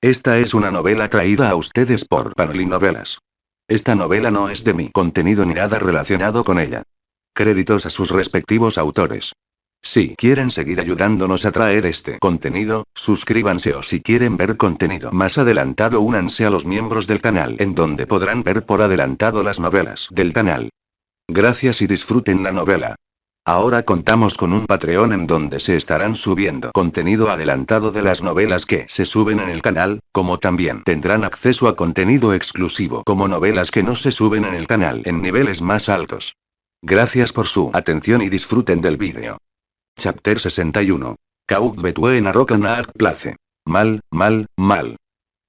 Esta es una novela traída a ustedes por Panoli Novelas. Esta novela no es de mi contenido ni nada relacionado con ella. Créditos a sus respectivos autores. Si quieren seguir ayudándonos a traer este contenido, suscríbanse o si quieren ver contenido más adelantado únanse a los miembros del canal en donde podrán ver por adelantado las novelas del canal. Gracias y disfruten la novela. Ahora contamos con un Patreon en donde se estarán subiendo contenido adelantado de las novelas que se suben en el canal, como también tendrán acceso a contenido exclusivo como novelas que no se suben en el canal en niveles más altos. Gracias por su atención y disfruten del vídeo. Chapter 61. Cauk between a rock and a hard place. Mal, mal, mal.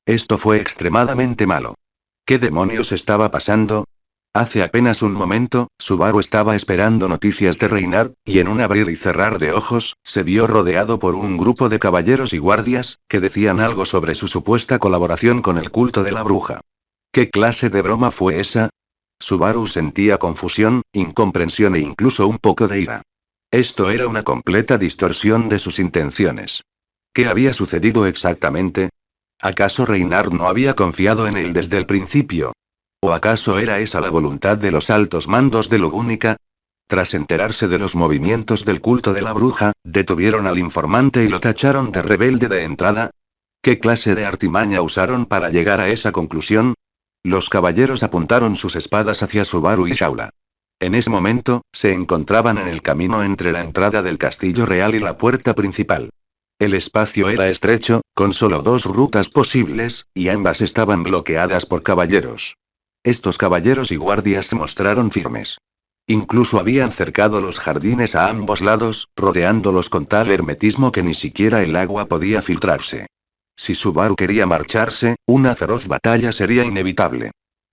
Esto fue extremadamente malo. ¿Qué demonios estaba pasando? Hace apenas un momento, Subaru estaba esperando noticias de Reynard, y en un abrir y cerrar de ojos, se vio rodeado por un grupo de caballeros y guardias, que decían algo sobre su supuesta colaboración con el culto de la bruja. ¿Qué clase de broma fue esa? Subaru sentía confusión, incomprensión e incluso un poco de ira. Esto era una completa distorsión de sus intenciones. ¿Qué había sucedido exactamente? ¿Acaso Reynard no había confiado en él desde el principio? ¿O acaso era esa la voluntad de los altos mandos de Lugúnica? Tras enterarse de los movimientos del culto de la bruja, detuvieron al informante y lo tacharon de rebelde de entrada. ¿Qué clase de artimaña usaron para llegar a esa conclusión? Los caballeros apuntaron sus espadas hacia Subaru y Shaula. En ese momento, se encontraban en el camino entre la entrada del castillo real y la puerta principal. El espacio era estrecho, con solo dos rutas posibles, y ambas estaban bloqueadas por caballeros. Estos caballeros y guardias se mostraron firmes. Incluso habían cercado los jardines a ambos lados, rodeándolos con tal hermetismo que ni siquiera el agua podía filtrarse. Si Subaru quería marcharse, una feroz batalla sería inevitable.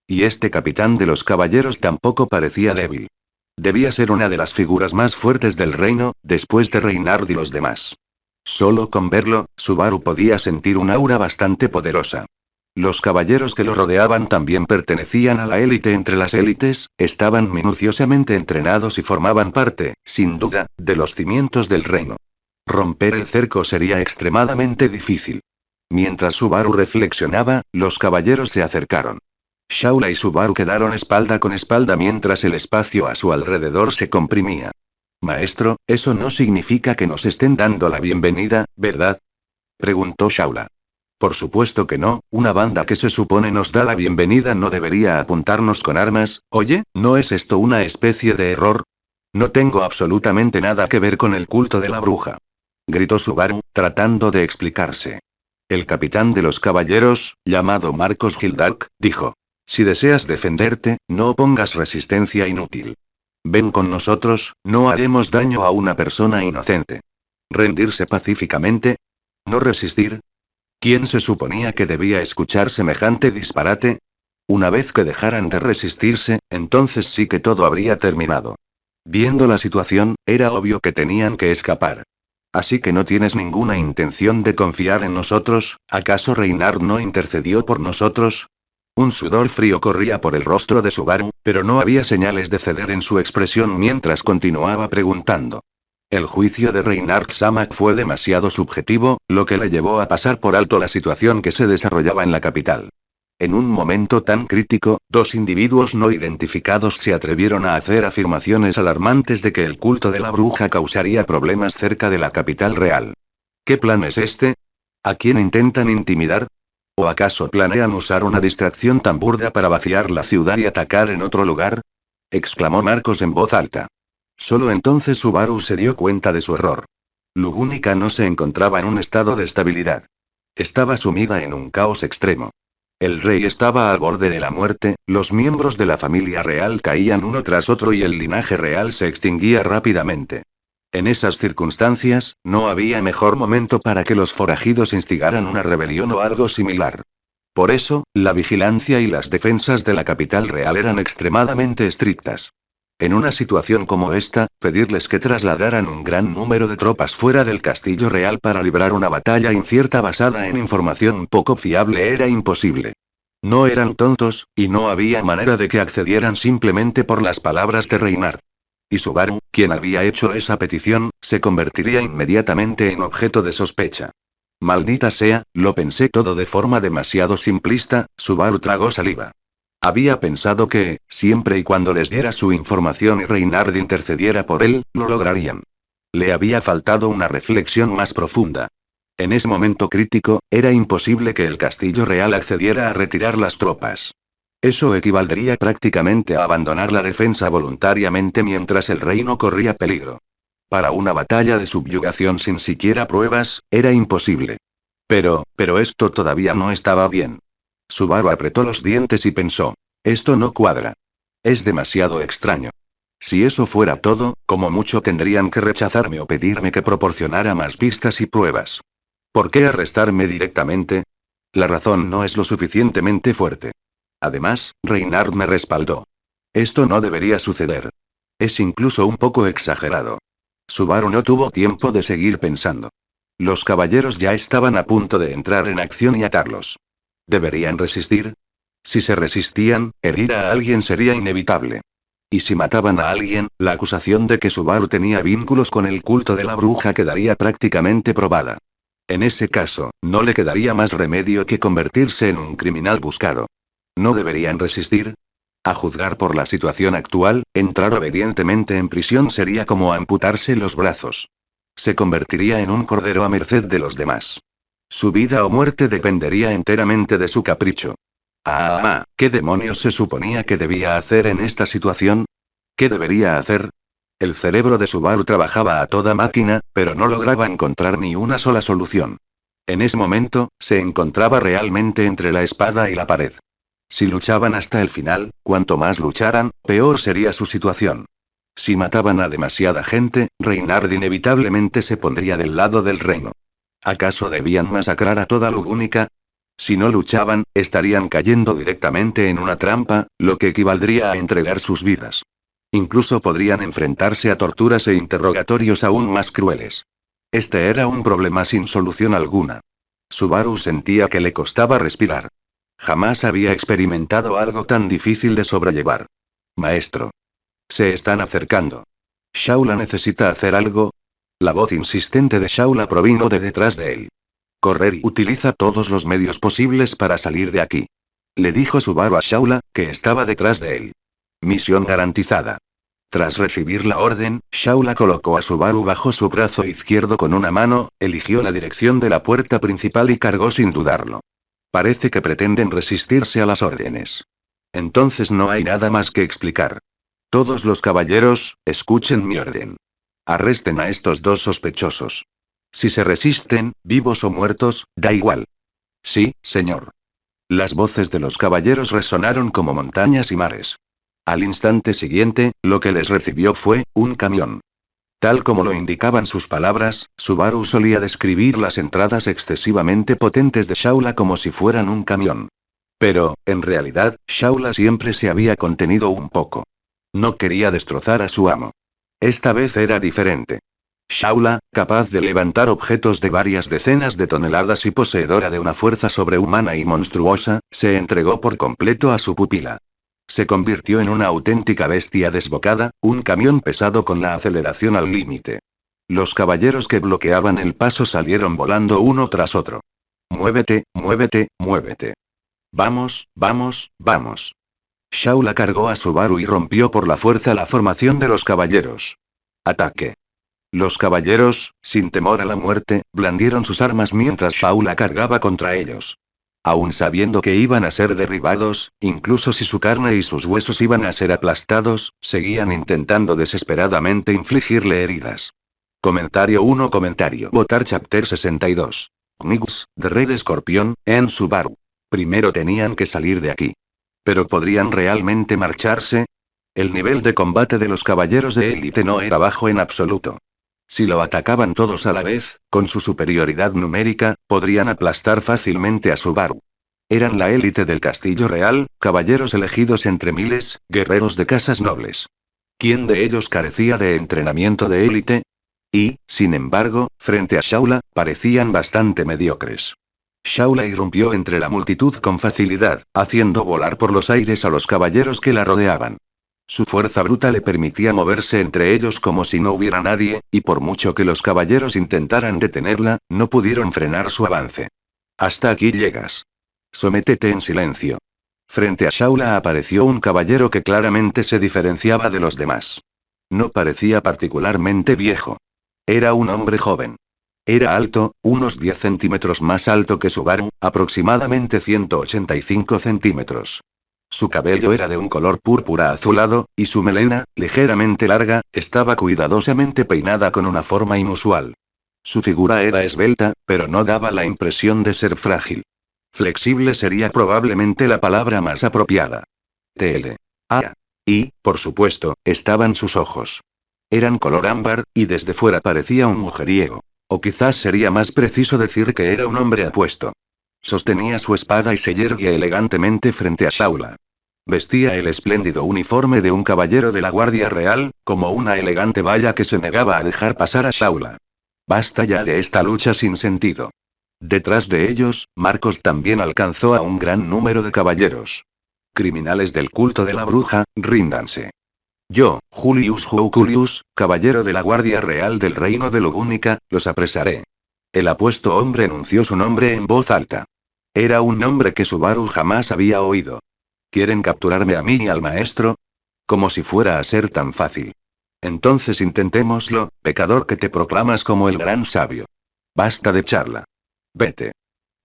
Y este capitán de los caballeros tampoco parecía débil. Debía ser una de las figuras más fuertes del reino, después de Reynard y los demás. Solo con verlo, Subaru podía sentir un aura bastante poderosa. Los caballeros que lo rodeaban también pertenecían a la élite entre las élites, estaban minuciosamente entrenados y formaban parte, sin duda, de los cimientos del reino. Romper el cerco sería extremadamente difícil. Mientras Subaru reflexionaba, los caballeros se acercaron. Shaula y Subaru quedaron espalda con espalda mientras el espacio a su alrededor se comprimía. Maestro, eso no significa que nos estén dando la bienvenida, ¿verdad? Preguntó Shaula. Por supuesto que no, una banda que se supone nos da la bienvenida no debería apuntarnos con armas. Oye, ¿no es esto una especie de error? No tengo absolutamente nada que ver con el culto de la bruja. Gritó Subaru, tratando de explicarse. El capitán de los caballeros, llamado Marcos Hildark, dijo. Si deseas defenderte, no opongas resistencia inútil. Ven con nosotros, no haremos daño a una persona inocente. ¿Rendirse pacíficamente? ¿No resistir? ¿Quién se suponía que debía escuchar semejante disparate? Una vez que dejaran de resistirse, entonces sí que todo habría terminado. Viendo la situación, era obvio que tenían que escapar. Así que no tienes ninguna intención de confiar en nosotros, ¿acaso Reynard no intercedió por nosotros? Un sudor frío corría por el rostro de Subaru, pero no había señales de ceder en su expresión mientras continuaba preguntando. El juicio de Reynard Samak fue demasiado subjetivo, lo que le llevó a pasar por alto la situación que se desarrollaba en la capital. En un momento tan crítico, dos individuos no identificados se atrevieron a hacer afirmaciones alarmantes de que el culto de la bruja causaría problemas cerca de la capital real. ¿Qué plan es este? ¿A quién intentan intimidar? ¿O acaso planean usar una distracción tan burda para vaciar la ciudad y atacar en otro lugar? Exclamó Marcos en voz alta. Solo entonces Subaru se dio cuenta de su error. Lugúnica no se encontraba en un estado de estabilidad. Estaba sumida en un caos extremo. El rey estaba al borde de la muerte, los miembros de la familia real caían uno tras otro y el linaje real se extinguía rápidamente. En esas circunstancias, no había mejor momento para que los forajidos instigaran una rebelión o algo similar. Por eso, la vigilancia y las defensas de la capital real eran extremadamente estrictas. En una situación como esta, pedirles que trasladaran un gran número de tropas fuera del castillo real para librar una batalla incierta basada en información poco fiable era imposible. No eran tontos, y no había manera de que accedieran simplemente por las palabras de Reynard. Y Subaru, quien había hecho esa petición, se convertiría inmediatamente en objeto de sospecha. Maldita sea, lo pensé todo de forma demasiado simplista. Subaru tragó saliva. Había pensado que, siempre y cuando les diera su información y Reynard intercediera por él, lo lograrían. Le había faltado una reflexión más profunda. En ese momento crítico, era imposible que el castillo real accediera a retirar las tropas. Eso equivaldría prácticamente a abandonar la defensa voluntariamente mientras el reino corría peligro. Para una batalla de subyugación sin siquiera pruebas, era imposible. Pero esto todavía no estaba bien. Subaru apretó los dientes y pensó. Esto no cuadra. Es demasiado extraño. Si eso fuera todo, como mucho tendrían que rechazarme o pedirme que proporcionara más pistas y pruebas. ¿Por qué arrestarme directamente? La razón no es lo suficientemente fuerte. Además, Reynard me respaldó. Esto no debería suceder. Es incluso un poco exagerado. Subaru no tuvo tiempo de seguir pensando. Los caballeros ya estaban a punto de entrar en acción y atarlos. ¿Deberían resistir? Si se resistían, herir a alguien sería inevitable. Y si mataban a alguien, la acusación de que Subaru tenía vínculos con el culto de la bruja quedaría prácticamente probada. En ese caso, no le quedaría más remedio que convertirse en un criminal buscado. ¿No deberían resistir? A juzgar por la situación actual, entrar obedientemente en prisión sería como amputarse los brazos. Se convertiría en un cordero a merced de los demás. Su vida o muerte dependería enteramente de su capricho. ¿Qué demonios se suponía que debía hacer en esta situación? ¿Qué debería hacer? El cerebro de Subaru trabajaba a toda máquina, pero no lograba encontrar ni una sola solución. En ese momento, se encontraba realmente entre la espada y la pared. Si luchaban hasta el final, cuanto más lucharan, peor sería su situación. Si mataban a demasiada gente, Reynard inevitablemente se pondría del lado del reino. ¿Acaso debían masacrar a toda Lugúnica? Si no luchaban, estarían cayendo directamente en una trampa, lo que equivaldría a entregar sus vidas. Incluso podrían enfrentarse a torturas e interrogatorios aún más crueles. Este era un problema sin solución alguna. Subaru sentía que le costaba respirar. Jamás había experimentado algo tan difícil de sobrellevar. Maestro. Se están acercando. ¿Shaula necesita hacer algo? La voz insistente de Shaula provino de detrás de él. Correr y utiliza todos los medios posibles para salir de aquí. Le dijo Subaru a Shaula, que estaba detrás de él. Misión garantizada. Tras recibir la orden, Shaula colocó a Subaru bajo su brazo izquierdo con una mano, eligió la dirección de la puerta principal y cargó sin dudarlo. Parece que pretenden resistirse a las órdenes. Entonces no hay nada más que explicar. Todos los caballeros, escuchen mi orden. Arresten a estos dos sospechosos. Si se resisten, vivos o muertos, da igual. Sí, señor. Las voces de los caballeros resonaron como montañas y mares. Al instante siguiente, lo que les recibió fue un camión. Tal como lo indicaban sus palabras, Subaru solía describir las entradas excesivamente potentes de Shaula como si fueran un camión. Pero, en realidad, Shaula siempre se había contenido un poco. No quería destrozar a su amo. Esta vez era diferente. Shaula, capaz de levantar objetos de varias decenas de toneladas y poseedora de una fuerza sobrehumana y monstruosa, se entregó por completo a su pupila. Se convirtió en una auténtica bestia desbocada, un camión pesado con la aceleración al límite. Los caballeros que bloqueaban el paso salieron volando uno tras otro. Muévete, muévete, muévete. Vamos, vamos, vamos. Shaula cargó a Subaru y rompió por la fuerza la formación de los caballeros. Ataque. Los caballeros, sin temor a la muerte, blandieron sus armas mientras Shaula cargaba contra ellos. Aún sabiendo que iban a ser derribados, incluso si su carne y sus huesos iban a ser aplastados, seguían intentando desesperadamente infligirle heridas. Comentario 1. Votar Chapter 62. Nigus, de Rey de Escorpión, en Subaru. Primero tenían que salir de aquí. ¿Pero podrían realmente marcharse? El nivel de combate de los caballeros de élite no era bajo en absoluto. Si lo atacaban todos a la vez, con su superioridad numérica, podrían aplastar fácilmente a Subaru. Eran la élite del castillo real, caballeros elegidos entre miles, guerreros de casas nobles. ¿Quién de ellos carecía de entrenamiento de élite? Y, sin embargo, frente a Shaula, parecían bastante mediocres. Shaula irrumpió entre la multitud con facilidad, haciendo volar por los aires a los caballeros que la rodeaban. Su fuerza bruta le permitía moverse entre ellos como si no hubiera nadie, y por mucho que los caballeros intentaran detenerla, no pudieron frenar su avance. Hasta aquí llegas. Sométete en silencio. Frente a Shaula apareció un caballero que claramente se diferenciaba de los demás. No parecía particularmente viejo. Era un hombre joven. Era alto, unos 10 centímetros más alto que Subaru, aproximadamente 185 centímetros. Su cabello era de un color púrpura azulado, y su melena, ligeramente larga, estaba cuidadosamente peinada con una forma inusual. Su figura era esbelta, pero no daba la impresión de ser frágil. Flexible sería probablemente la palabra más apropiada. Y, por supuesto, estaban sus ojos. Eran color ámbar, y desde fuera parecía un mujeriego. O quizás sería más preciso decir que era un hombre apuesto. Sostenía su espada y se yerguía elegantemente frente a Shaula. Vestía el espléndido uniforme de un caballero de la Guardia Real, como una elegante valla que se negaba a dejar pasar a Shaula. Basta ya de esta lucha sin sentido. Detrás de ellos, Marcos también alcanzó a un gran número de caballeros. Criminales del culto de la bruja, ríndanse. Yo, Julius Jouculius, caballero de la Guardia Real del Reino de Lugúnica, los apresaré. El apuesto hombre enunció su nombre en voz alta. Era un nombre que Subaru jamás había oído. ¿Quieren capturarme a mí y al maestro? Como si fuera a ser tan fácil. Entonces intentémoslo, pecador que te proclamas como el gran sabio. Basta de charla. Vete.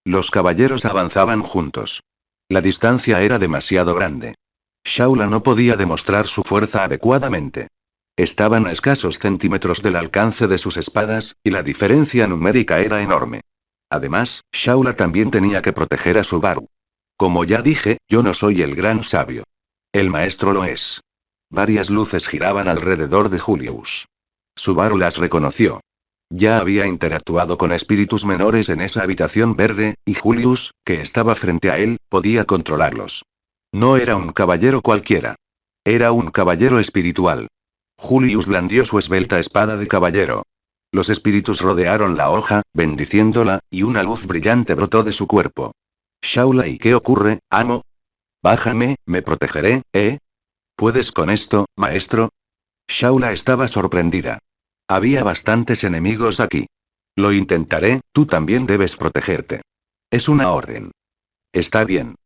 Los caballeros avanzaban juntos. La distancia era demasiado grande. Shaula no podía demostrar su fuerza adecuadamente. Estaban a escasos centímetros del alcance de sus espadas, y la diferencia numérica era enorme. Además, Shaula también tenía que proteger a Subaru. Como ya dije, yo no soy el gran sabio. El maestro lo es. Varias luces giraban alrededor de Julius. Subaru las reconoció. Ya había interactuado con espíritus menores en esa habitación verde, y Julius, que estaba frente a él, podía controlarlos. No era un caballero cualquiera. Era un caballero espiritual. Julius blandió su esbelta espada de caballero. Los espíritus rodearon la hoja, bendiciéndola, y una luz brillante brotó de su cuerpo. Shaula, ¿y qué ocurre, amo? Bájame, me protegeré, ¿eh? ¿Puedes con esto, maestro? Shaula estaba sorprendida. Había bastantes enemigos aquí. Lo intentaré, tú también debes protegerte. Es una orden. Está bien.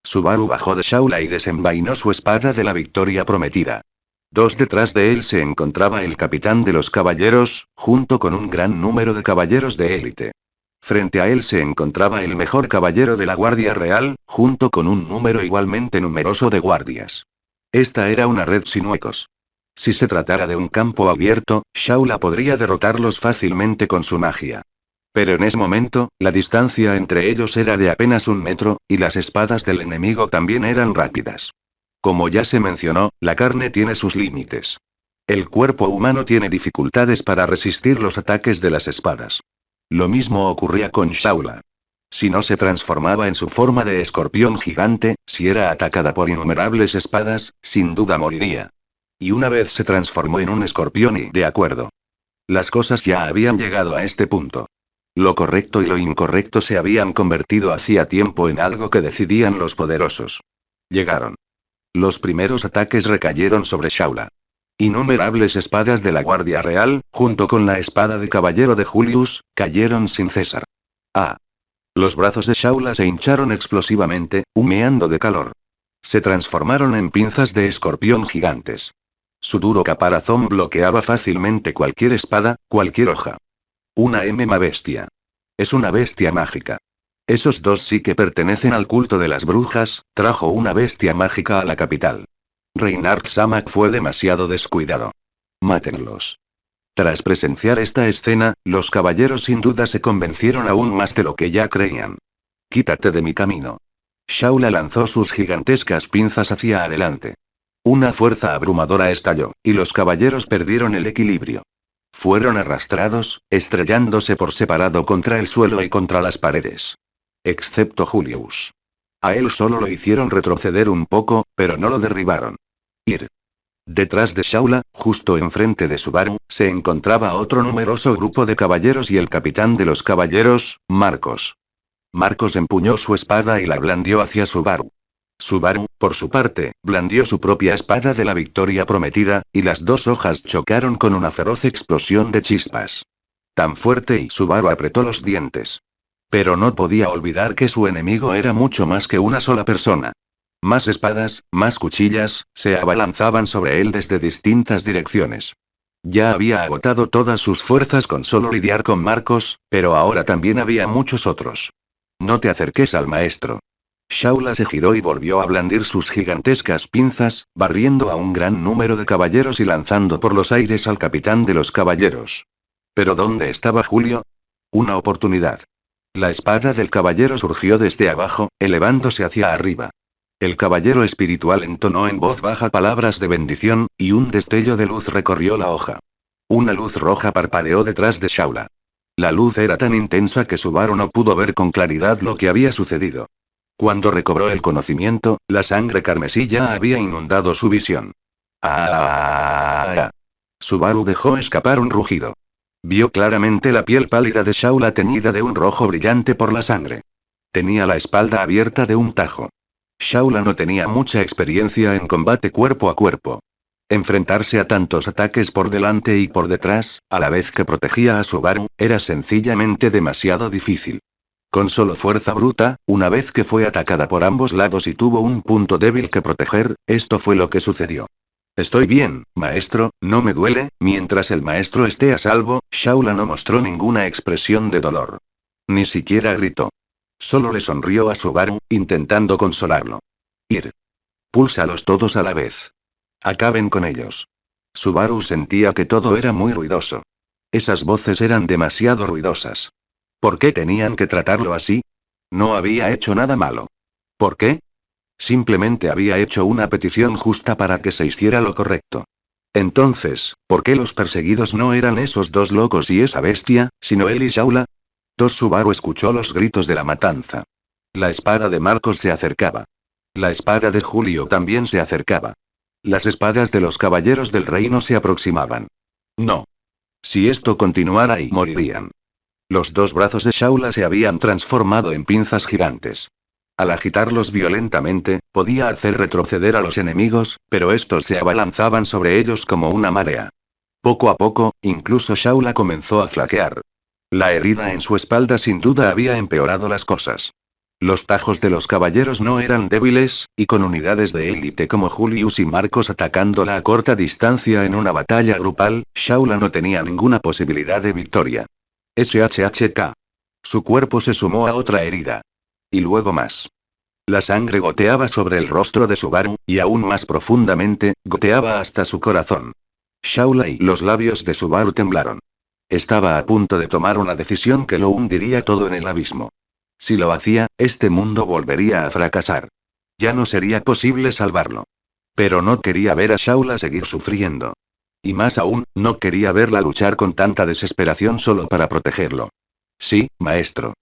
Subaru bajó de Shaula y desenvainó su espada de la victoria prometida. Dos detrás de él se encontraba el capitán de los caballeros, junto con un gran número de caballeros de élite. Frente a él se encontraba el mejor caballero de la Guardia Real, junto con un número igualmente numeroso de guardias. Esta era una red sin huecos. Si se tratara de un campo abierto, Shaula podría derrotarlos fácilmente con su magia. Pero en ese momento, la distancia entre ellos era de apenas 1 metro, y las espadas del enemigo también eran rápidas. Como ya se mencionó, la carne tiene sus límites. El cuerpo humano tiene dificultades para resistir los ataques de las espadas. Lo mismo ocurría con Shaula. Si no se transformaba en su forma de escorpión gigante, si era atacada por innumerables espadas, sin duda moriría. Y una vez se transformó en un escorpión y, de acuerdo. Las cosas ya habían llegado a este punto. Lo correcto y lo incorrecto se habían convertido hacía tiempo en algo que decidían los poderosos. Llegaron. Los primeros ataques recayeron sobre Shaula. Innumerables espadas de la Guardia Real, junto con la espada de caballero de Julius, cayeron sin cesar. ¡Ah! Los brazos de Shaula se hincharon explosivamente, humeando de calor. Se transformaron en pinzas de escorpión gigantes. Su duro caparazón bloqueaba fácilmente cualquier espada, cualquier hoja. Una mma bestia. Es una bestia mágica. Esos dos sí que pertenecen al culto de las brujas, trajo una bestia mágica a la capital. Reinhard Samak fue demasiado descuidado. Mátenlos. Tras presenciar esta escena, los caballeros sin duda se convencieron aún más de lo que ya creían. Quítate de mi camino. Shaula lanzó sus gigantescas pinzas hacia adelante. Una fuerza abrumadora estalló, y los caballeros perdieron el equilibrio. Fueron arrastrados, estrellándose por separado contra el suelo y contra las paredes. Excepto Julius. A él solo lo hicieron retroceder un poco, pero no lo derribaron. Ir. Detrás de Shaula, justo enfrente de Subaru, se encontraba otro numeroso grupo de caballeros y el capitán de los caballeros, Marcos. Marcos empuñó su espada y la blandió hacia Subaru. Subaru, por su parte, blandió su propia espada de la victoria prometida, y las dos hojas chocaron con una feroz explosión de chispas. Tan fuerte y Subaru apretó los dientes. Pero no podía olvidar que su enemigo era mucho más que una sola persona. Más espadas, más cuchillas, se abalanzaban sobre él desde distintas direcciones. Ya había agotado todas sus fuerzas con solo lidiar con Marcos, pero ahora también había muchos otros. No te acerques al maestro. Shaula se giró y volvió a blandir sus gigantescas pinzas, barriendo a un gran número de caballeros y lanzando por los aires al capitán de los caballeros. ¿Pero dónde estaba Julio? Una oportunidad. La espada del caballero surgió desde abajo, elevándose hacia arriba. El caballero espiritual entonó en voz baja palabras de bendición, y un destello de luz recorrió la hoja. Una luz roja parpadeó detrás de Shaula. La luz era tan intensa que Subaru no pudo ver con claridad lo que había sucedido. Cuando recobró el conocimiento, la sangre carmesí ya había inundado su visión. ¡Ah! Subaru dejó escapar un rugido. Vio claramente la piel pálida de Shaula teñida de un rojo brillante por la sangre. Tenía la espalda abierta de un tajo. Shaula no tenía mucha experiencia en combate cuerpo a cuerpo. Enfrentarse a tantos ataques por delante y por detrás, a la vez que protegía a Subaru, era sencillamente demasiado difícil. Con solo fuerza bruta, una vez que fue atacada por ambos lados y tuvo un punto débil que proteger, esto fue lo que sucedió. Estoy bien, maestro, no me duele. Mientras el maestro esté a salvo, Shaula no mostró ninguna expresión de dolor. Ni siquiera gritó. Solo le sonrió a Subaru, intentando consolarlo. Ir. Púlsalos todos a la vez. Acaben con ellos. Subaru sentía que todo era muy ruidoso. Esas voces eran demasiado ruidosas. ¿Por qué tenían que tratarlo así? No había hecho nada malo. ¿Por qué? Simplemente había hecho una petición justa para que se hiciera lo correcto. Entonces, ¿por qué los perseguidos no eran esos dos locos y esa bestia, sino él y Shaula? Subaru escuchó los gritos de la matanza. La espada de Marcos se acercaba. La espada de Julio también se acercaba. Las espadas de los caballeros del reino se aproximaban. No. Si esto continuara y morirían. Los dos brazos de Shaula se habían transformado en pinzas gigantes. Al agitarlos violentamente, podía hacer retroceder a los enemigos, pero estos se abalanzaban sobre ellos como una marea. Poco a poco, incluso Shaula comenzó a flaquear. La herida en su espalda sin duda había empeorado las cosas. Los tajos de los caballeros no eran débiles, y con unidades de élite como Julius y Marcos atacándola a corta distancia en una batalla grupal, Shaula no tenía ninguna posibilidad de victoria. SHHK. Su cuerpo se sumó a otra herida. Y luego más. La sangre goteaba sobre el rostro de Subaru, y aún más profundamente, goteaba hasta su corazón. Shaula y los labios de Subaru temblaron. Estaba a punto de tomar una decisión que lo hundiría todo en el abismo. Si lo hacía, este mundo volvería a fracasar. Ya no sería posible salvarlo. Pero no quería ver a Shaula seguir sufriendo. Y más aún, no quería verla luchar con tanta desesperación solo para protegerlo. Sí, maestro.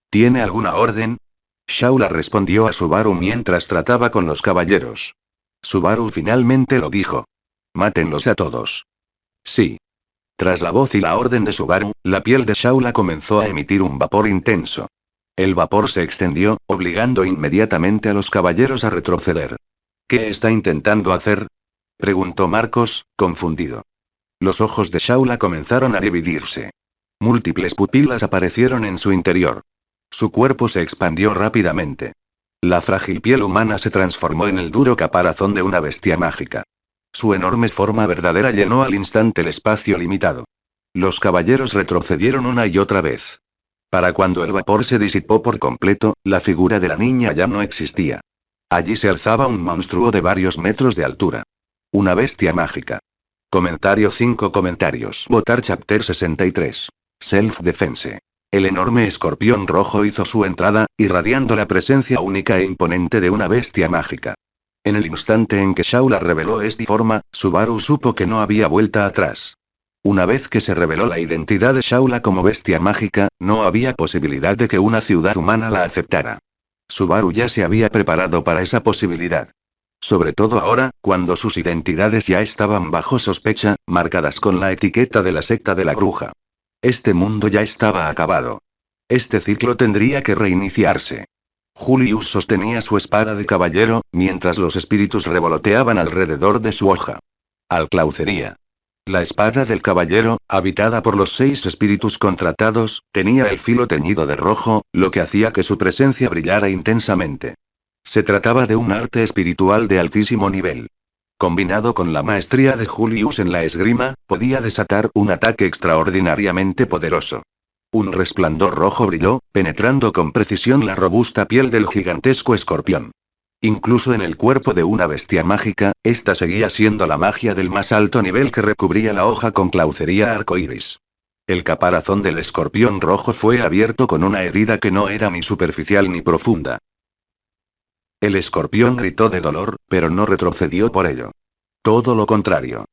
¿Tiene alguna orden? Shaula respondió a Subaru mientras trataba con los caballeros. Subaru finalmente lo dijo. Mátenlos a todos. Sí. Tras la voz y la orden de Subaru, la piel de Shaula comenzó a emitir un vapor intenso. El vapor se extendió, obligando inmediatamente a los caballeros a retroceder. ¿Qué está intentando hacer? Preguntó Marcos, confundido. Los ojos de Shaula comenzaron a dividirse. Múltiples pupilas aparecieron en su interior. Su cuerpo se expandió rápidamente. La frágil piel humana se transformó en el duro caparazón de una bestia mágica. Su enorme forma verdadera llenó al instante el espacio limitado. Los caballeros retrocedieron una y otra vez. Para cuando el vapor se disipó por completo, la figura de la niña ya no existía. Allí se alzaba un monstruo de varios metros de altura. Una bestia mágica. Comentario 5 comentarios. Votar Chapter 63. Self-Defense. El enorme escorpión rojo hizo su entrada, irradiando la presencia única e imponente de una bestia mágica. En el instante en que Shaula reveló esta forma, Subaru supo que no había vuelta atrás. Una vez que se reveló la identidad de Shaula como bestia mágica, no había posibilidad de que una ciudad humana la aceptara. Subaru ya se había preparado para esa posibilidad. Sobre todo ahora, cuando sus identidades ya estaban bajo sospecha, marcadas con la etiqueta de la secta de la bruja. Este mundo ya estaba acabado. Este ciclo tendría que reiniciarse. Julius sostenía su espada de caballero, mientras los espíritus revoloteaban alrededor de su hoja. Alclaucería. La espada del caballero, habitada por los 6 espíritus contratados, tenía el filo teñido de rojo, lo que hacía que su presencia brillara intensamente. Se trataba de un arte espiritual de altísimo nivel. Combinado con la maestría de Julius en la esgrima, podía desatar un ataque extraordinariamente poderoso. Un resplandor rojo brilló, penetrando con precisión la robusta piel del gigantesco escorpión. Incluso en el cuerpo de una bestia mágica, esta seguía siendo la magia del más alto nivel que recubría la hoja con claucería arcoíris. El caparazón del escorpión rojo fue abierto con una herida que no era ni superficial ni profunda. El escorpión gritó de dolor, pero no retrocedió por ello. Todo lo contrario.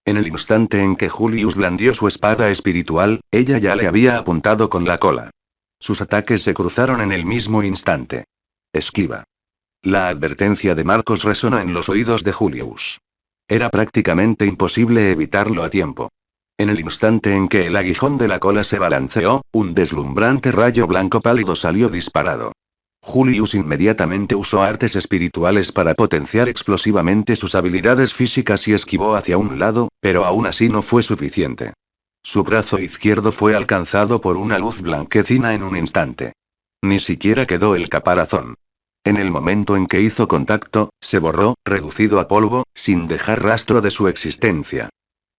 En el instante en que Julius blandió su espada espiritual, ella ya le había apuntado con la cola. Sus ataques se cruzaron en el mismo instante. Esquiva. La advertencia de Marcos resonó en los oídos de Julius. Era prácticamente imposible evitarlo a tiempo. En el instante en que el aguijón de la cola se balanceó, un deslumbrante rayo blanco pálido salió disparado. Julius inmediatamente usó artes espirituales para potenciar explosivamente sus habilidades físicas y esquivó hacia un lado, pero aún así no fue suficiente. Su brazo izquierdo fue alcanzado por una luz blanquecina en un instante. Ni siquiera quedó el caparazón. En el momento en que hizo contacto, se borró, reducido a polvo, sin dejar rastro de su existencia.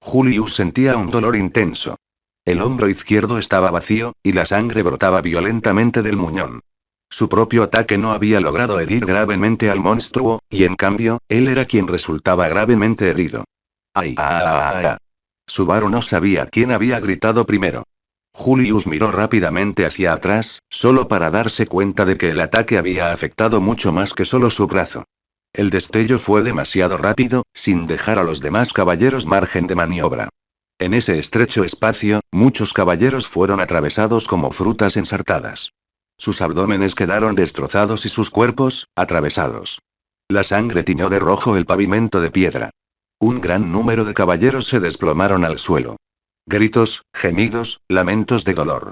Julius sentía un dolor intenso. El hombro izquierdo estaba vacío, y la sangre brotaba violentamente del muñón. Su propio ataque no había logrado herir gravemente al monstruo, y en cambio, él era quien resultaba gravemente herido. ¡Ay! Subaru no sabía quién había gritado primero. Julius miró rápidamente hacia atrás, solo para darse cuenta de que el ataque había afectado mucho más que solo su brazo. El destello fue demasiado rápido, sin dejar a los demás caballeros margen de maniobra. En ese estrecho espacio, muchos caballeros fueron atravesados como frutas ensartadas. Sus abdómenes quedaron destrozados y sus cuerpos, atravesados. La sangre tiñó de rojo el pavimento de piedra. Un gran número de caballeros se desplomaron al suelo. Gritos, gemidos, lamentos de dolor.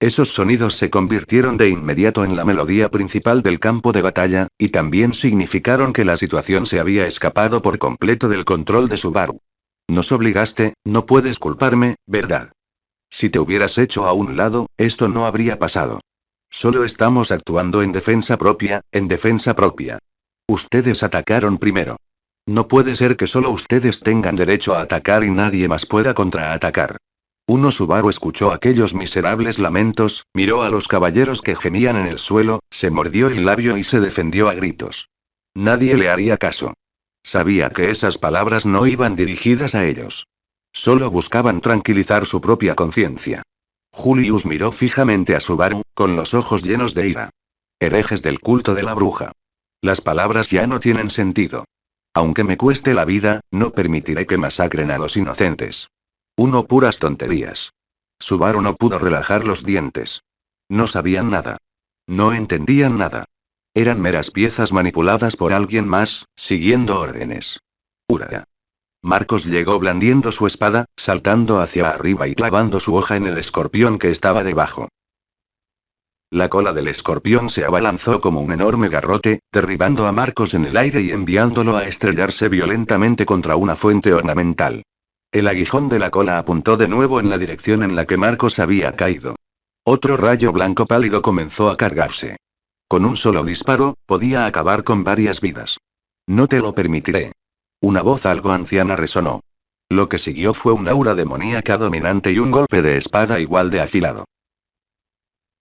Esos sonidos se convirtieron de inmediato en la melodía principal del campo de batalla, y también significaron que la situación se había escapado por completo del control de Subaru. Nos obligaste, no puedes culparme, ¿verdad? Si te hubieras hecho a un lado, esto no habría pasado. Solo estamos actuando en defensa propia, en defensa propia. Ustedes atacaron primero. No puede ser que solo ustedes tengan derecho a atacar y nadie más pueda contraatacar. Subaru escuchó aquellos miserables lamentos, miró a los caballeros que gemían en el suelo, se mordió el labio y se defendió a gritos. Nadie le haría caso. Sabía que esas palabras no iban dirigidas a ellos. Solo buscaban tranquilizar su propia conciencia. Julius miró fijamente a Subaru, con los ojos llenos de ira. Herejes del culto de la bruja. Las palabras ya no tienen sentido. Aunque me cueste la vida, no permitiré que masacren a los inocentes. Puras tonterías. Subaru no pudo relajar los dientes. No sabían nada. No entendían nada. Eran meras piezas manipuladas por alguien más, siguiendo órdenes. Ura. Marcos llegó blandiendo su espada, saltando hacia arriba y clavando su hoja en el escorpión que estaba debajo. La cola del escorpión se abalanzó como un enorme garrote, derribando a Marcos en el aire y enviándolo a estrellarse violentamente contra una fuente ornamental. El aguijón de la cola apuntó de nuevo en la dirección en la que Marcos había caído. Otro rayo blanco pálido comenzó a cargarse. Con un solo disparo, podía acabar con varias vidas. No te lo permitiré. Una voz algo anciana resonó. Lo que siguió fue un aura demoníaca dominante y un golpe de espada igual de afilado.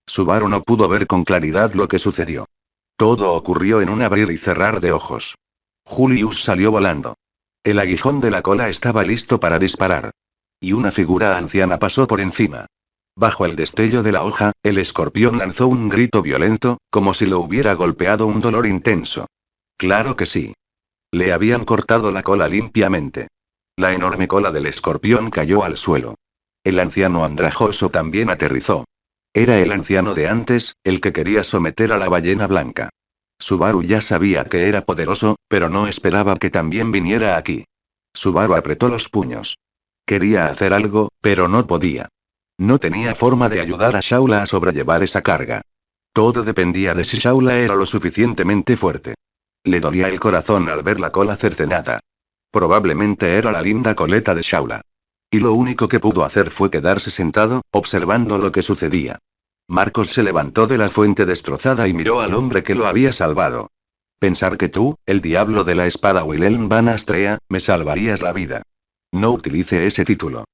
Subaru no pudo ver con claridad lo que sucedió. Todo ocurrió en un abrir y cerrar de ojos. Julius salió volando. El aguijón de la cola estaba listo para disparar. Y una figura anciana pasó por encima. Bajo el destello de la hoja, el escorpión lanzó un grito violento, como si lo hubiera golpeado un dolor intenso. Claro que sí. Le habían cortado la cola limpiamente. La enorme cola del escorpión cayó al suelo. El anciano andrajoso también aterrizó. Era el anciano de antes, el que quería someter a la ballena blanca. Subaru ya sabía que era poderoso, pero no esperaba que también viniera aquí. Subaru apretó los puños. Quería hacer algo, pero no podía. No tenía forma de ayudar a Shaula a sobrellevar esa carga. Todo dependía de si Shaula era lo suficientemente fuerte. Le dolía el corazón al ver la cola cercenada. Probablemente era la linda coleta de Shaula. Y lo único que pudo hacer fue quedarse sentado, observando lo que sucedía. Marcos se levantó de la fuente destrozada y miró al hombre que lo había salvado. Pensar que tú, el diablo de la espada Wilhelm Van Astrea, me salvarías la vida. No utilice ese título.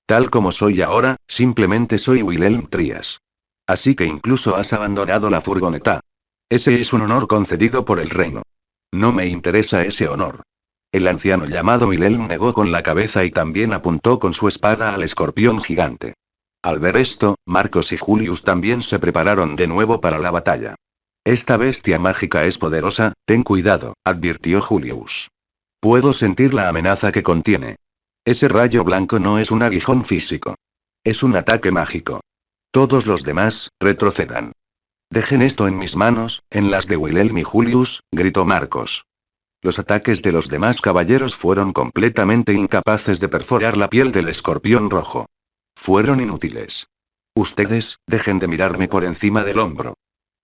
Tal como soy ahora, simplemente soy Wilhelm Trias. Así que incluso has abandonado la furgoneta. Ese es un honor concedido por el reino. No me interesa ese honor. El anciano llamado Wilhelm negó con la cabeza y también apuntó con su espada al escorpión gigante. Al ver esto, Marcos y Julius también se prepararon de nuevo para la batalla. Esta bestia mágica es poderosa, ten cuidado, advirtió Julius. Puedo sentir la amenaza que contiene. Ese rayo blanco no es un aguijón físico. Es un ataque mágico. Todos los demás, retrocedan. Dejen esto en mis manos, en las de Wilhelm y Julius, gritó Marcos. Los ataques de los demás caballeros fueron completamente incapaces de perforar la piel del escorpión rojo. Fueron inútiles. Ustedes, dejen de mirarme por encima del hombro.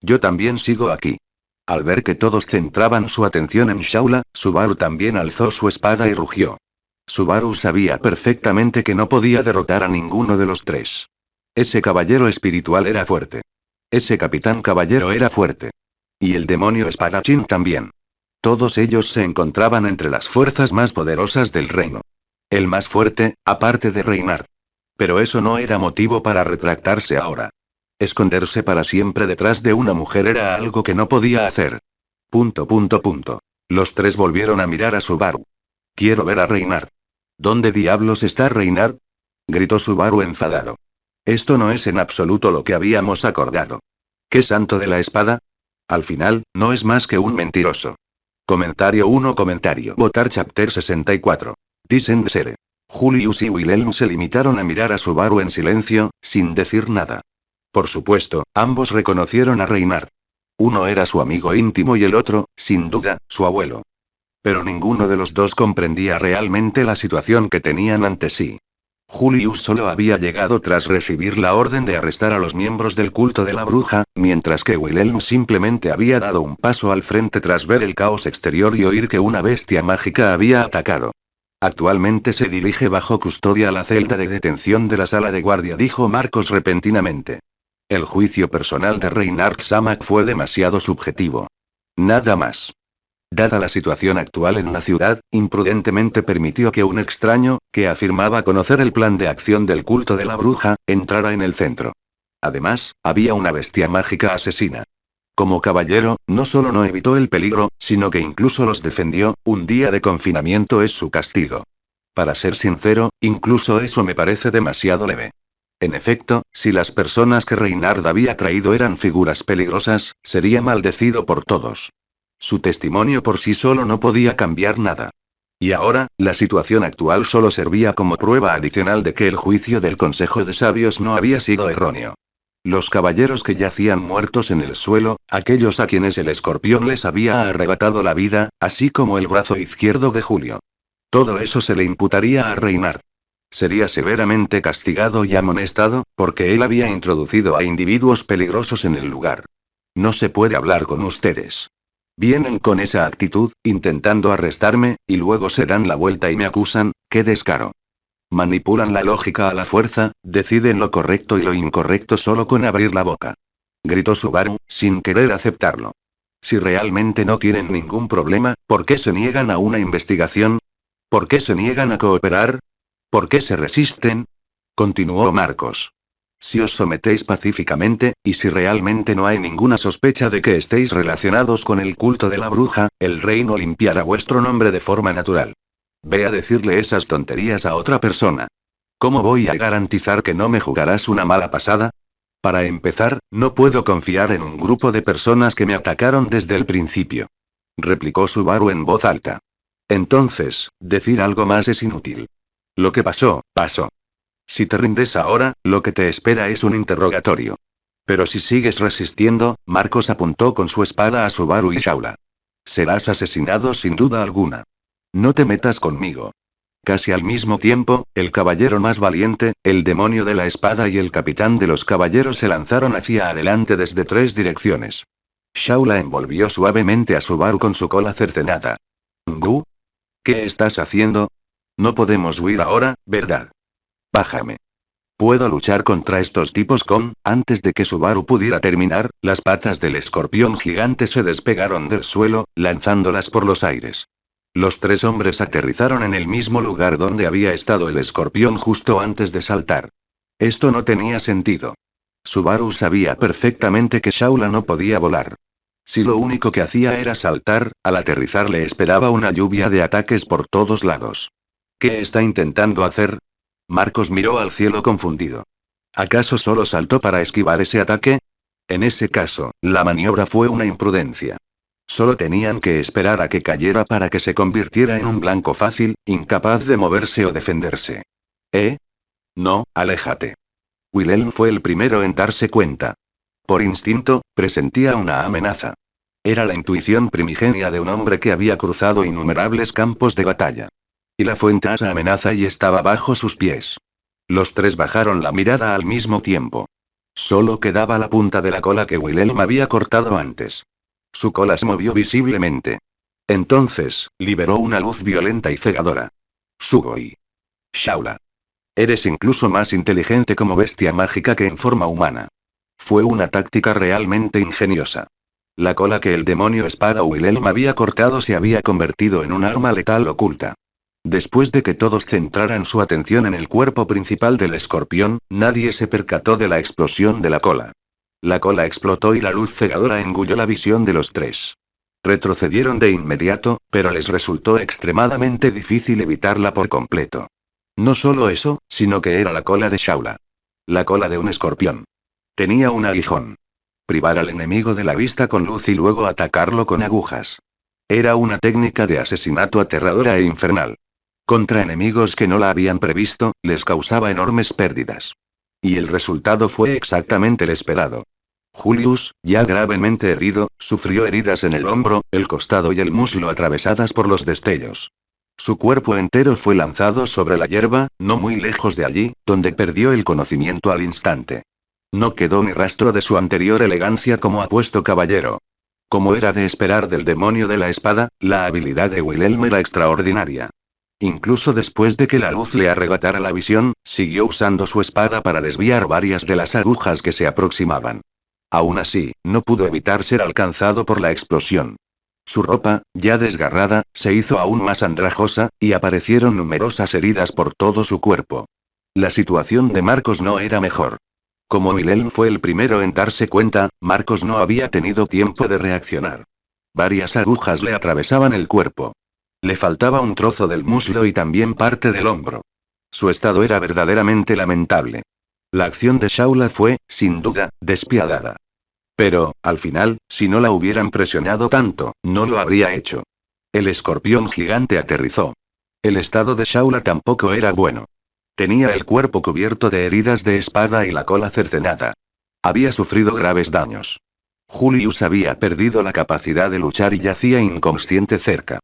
Yo también sigo aquí. Al ver que todos centraban su atención en Shaula, Subaru también alzó su espada y rugió. Subaru sabía perfectamente que no podía derrotar a ninguno de los tres. Ese caballero espiritual era fuerte. Ese capitán caballero era fuerte. Y el demonio espadachín también. Todos ellos se encontraban entre las fuerzas más poderosas del reino. El más fuerte, aparte de Reinhard. Pero eso no era motivo para retractarse ahora. Esconderse para siempre detrás de una mujer era algo que no podía hacer. ... Los tres volvieron a mirar a Subaru. Quiero ver a Reinhard. ¿Dónde diablos está Reinhard? Gritó Subaru enfadado. Esto no es en absoluto lo que habíamos acordado. ¿Qué santo de la espada? Al final, no es más que un mentiroso. Comentario 1. Votar Chapter 64. Dicen Sere. Julius y Wilhelm se limitaron a mirar a Subaru en silencio, sin decir nada. Por supuesto, ambos reconocieron a Reinhard. Uno era su amigo íntimo y el otro, sin duda, su abuelo. Pero ninguno de los dos comprendía realmente la situación que tenían ante sí. Julius solo había llegado tras recibir la orden de arrestar a los miembros del culto de la bruja, mientras que Wilhelm simplemente había dado un paso al frente tras ver el caos exterior y oír que una bestia mágica había atacado. Actualmente se dirige bajo custodia a la celda de detención de la sala de guardia, dijo Marcos repentinamente. El juicio personal de Reinhard Samak fue demasiado subjetivo. Nada más. Dada la situación actual en la ciudad, imprudentemente permitió que un extraño, que afirmaba conocer el plan de acción del culto de la bruja, entrara en el centro. Además, había una bestia mágica asesina. Como caballero, no solo no evitó el peligro, sino que incluso los defendió. Un día de confinamiento es su castigo. Para ser sincero, incluso eso me parece demasiado leve. En efecto, si las personas que Reinhard había traído eran figuras peligrosas, sería maldecido por todos. Su testimonio por sí solo no podía cambiar nada. Y ahora, la situación actual solo servía como prueba adicional de que el juicio del Consejo de Sabios no había sido erróneo. Los caballeros que yacían muertos en el suelo, aquellos a quienes el escorpión les había arrebatado la vida, así como el brazo izquierdo de Julio. Todo eso se le imputaría a Reinhard. Sería severamente castigado y amonestado, porque él había introducido a individuos peligrosos en el lugar. No se puede hablar con ustedes. Vienen con esa actitud, intentando arrestarme, y luego se dan la vuelta y me acusan. ¡Qué descaro! Manipulan la lógica a la fuerza, deciden lo correcto y lo incorrecto solo con abrir la boca. Gritó Subaru, sin querer aceptarlo. Si realmente no tienen ningún problema, ¿por qué se niegan a una investigación? ¿Por qué se niegan a cooperar? ¿Por qué se resisten? Continuó Marcos. Si os sometéis pacíficamente, y si realmente no hay ninguna sospecha de que estéis relacionados con el culto de la bruja, el reino limpiará vuestro nombre de forma natural. Ve a decirle esas tonterías a otra persona. ¿Cómo voy a garantizar que no me jugarás una mala pasada? Para empezar, no puedo confiar en un grupo de personas que me atacaron desde el principio. Replicó Subaru en voz alta. Entonces, decir algo más es inútil. Lo que pasó, pasó. Si te rindes ahora, lo que te espera es un interrogatorio. Pero si sigues resistiendo, Marcos apuntó con su espada a Subaru y Shaula. Serás asesinado sin duda alguna. No te metas conmigo. Casi al mismo tiempo, el caballero más valiente, el demonio de la espada y el capitán de los caballeros se lanzaron hacia adelante desde 3 direcciones. Shaula envolvió suavemente a Subaru con su cola cercenada. ¿Gu? ¿Qué estás haciendo? No podemos huir ahora, ¿verdad? Bájame. Puedo luchar contra estos tipos Antes de que Subaru pudiera terminar, las patas del escorpión gigante se despegaron del suelo, lanzándolas por los aires. Los 3 hombres aterrizaron en el mismo lugar donde había estado el escorpión justo antes de saltar. Esto no tenía sentido. Subaru sabía perfectamente que Shaula no podía volar. Si lo único que hacía era saltar, al aterrizar le esperaba una lluvia de ataques por todos lados. ¿Qué está intentando hacer? Marcos miró al cielo confundido. ¿Acaso solo saltó para esquivar ese ataque? En ese caso, la maniobra fue una imprudencia. Solo tenían que esperar a que cayera para que se convirtiera en un blanco fácil, incapaz de moverse o defenderse. ¿Eh? No, aléjate. Wilhelm fue el primero en darse cuenta. Por instinto, presentía una amenaza. Era la intuición primigenia de un hombre que había cruzado innumerables campos de batalla. Y la fuente esa amenaza y estaba bajo sus pies. Los 3 bajaron la mirada al mismo tiempo. Solo quedaba la punta de la cola que Wilhelm había cortado antes. Su cola se movió visiblemente. Entonces, liberó una luz violenta y cegadora. Sugoi. Shaula. Eres incluso más inteligente como bestia mágica que en forma humana. Fue una táctica realmente ingeniosa. La cola que el demonio espada Wilhelm había cortado se había convertido en un arma letal oculta. Después de que todos centraran su atención en el cuerpo principal del escorpión, nadie se percató de la explosión de la cola. La cola explotó y la luz cegadora engulló la visión de los 3. Retrocedieron de inmediato, pero les resultó extremadamente difícil evitarla por completo. No solo eso, sino que era la cola de Shaula. La cola de un escorpión. Tenía un aguijón. Privar al enemigo de la vista con luz y luego atacarlo con agujas. Era una técnica de asesinato aterradora e infernal. Contra enemigos que no la habían previsto, les causaba enormes pérdidas. Y el resultado fue exactamente el esperado. Julius, ya gravemente herido, sufrió heridas en el hombro, el costado y el muslo atravesadas por los destellos. Su cuerpo entero fue lanzado sobre la hierba, no muy lejos de allí, donde perdió el conocimiento al instante. No quedó ni rastro de su anterior elegancia como apuesto caballero. Como era de esperar del demonio de la espada, la habilidad de Wilhelm era extraordinaria. Incluso después de que la luz le arrebatara la visión, siguió usando su espada para desviar varias de las agujas que se aproximaban. Aún así, no pudo evitar ser alcanzado por la explosión. Su ropa, ya desgarrada, se hizo aún más andrajosa, y aparecieron numerosas heridas por todo su cuerpo. La situación de Marcos no era mejor. Como Wilhelm fue el primero en darse cuenta, Marcos no había tenido tiempo de reaccionar. Varias agujas le atravesaban el cuerpo. Le faltaba un trozo del muslo y también parte del hombro. Su estado era verdaderamente lamentable. La acción de Shaula fue, sin duda, despiadada. Pero, al final, si no la hubieran presionado tanto, no lo habría hecho. El escorpión gigante aterrizó. El estado de Shaula tampoco era bueno. Tenía el cuerpo cubierto de heridas de espada y la cola cercenada. Había sufrido graves daños. Julius había perdido la capacidad de luchar y yacía inconsciente cerca.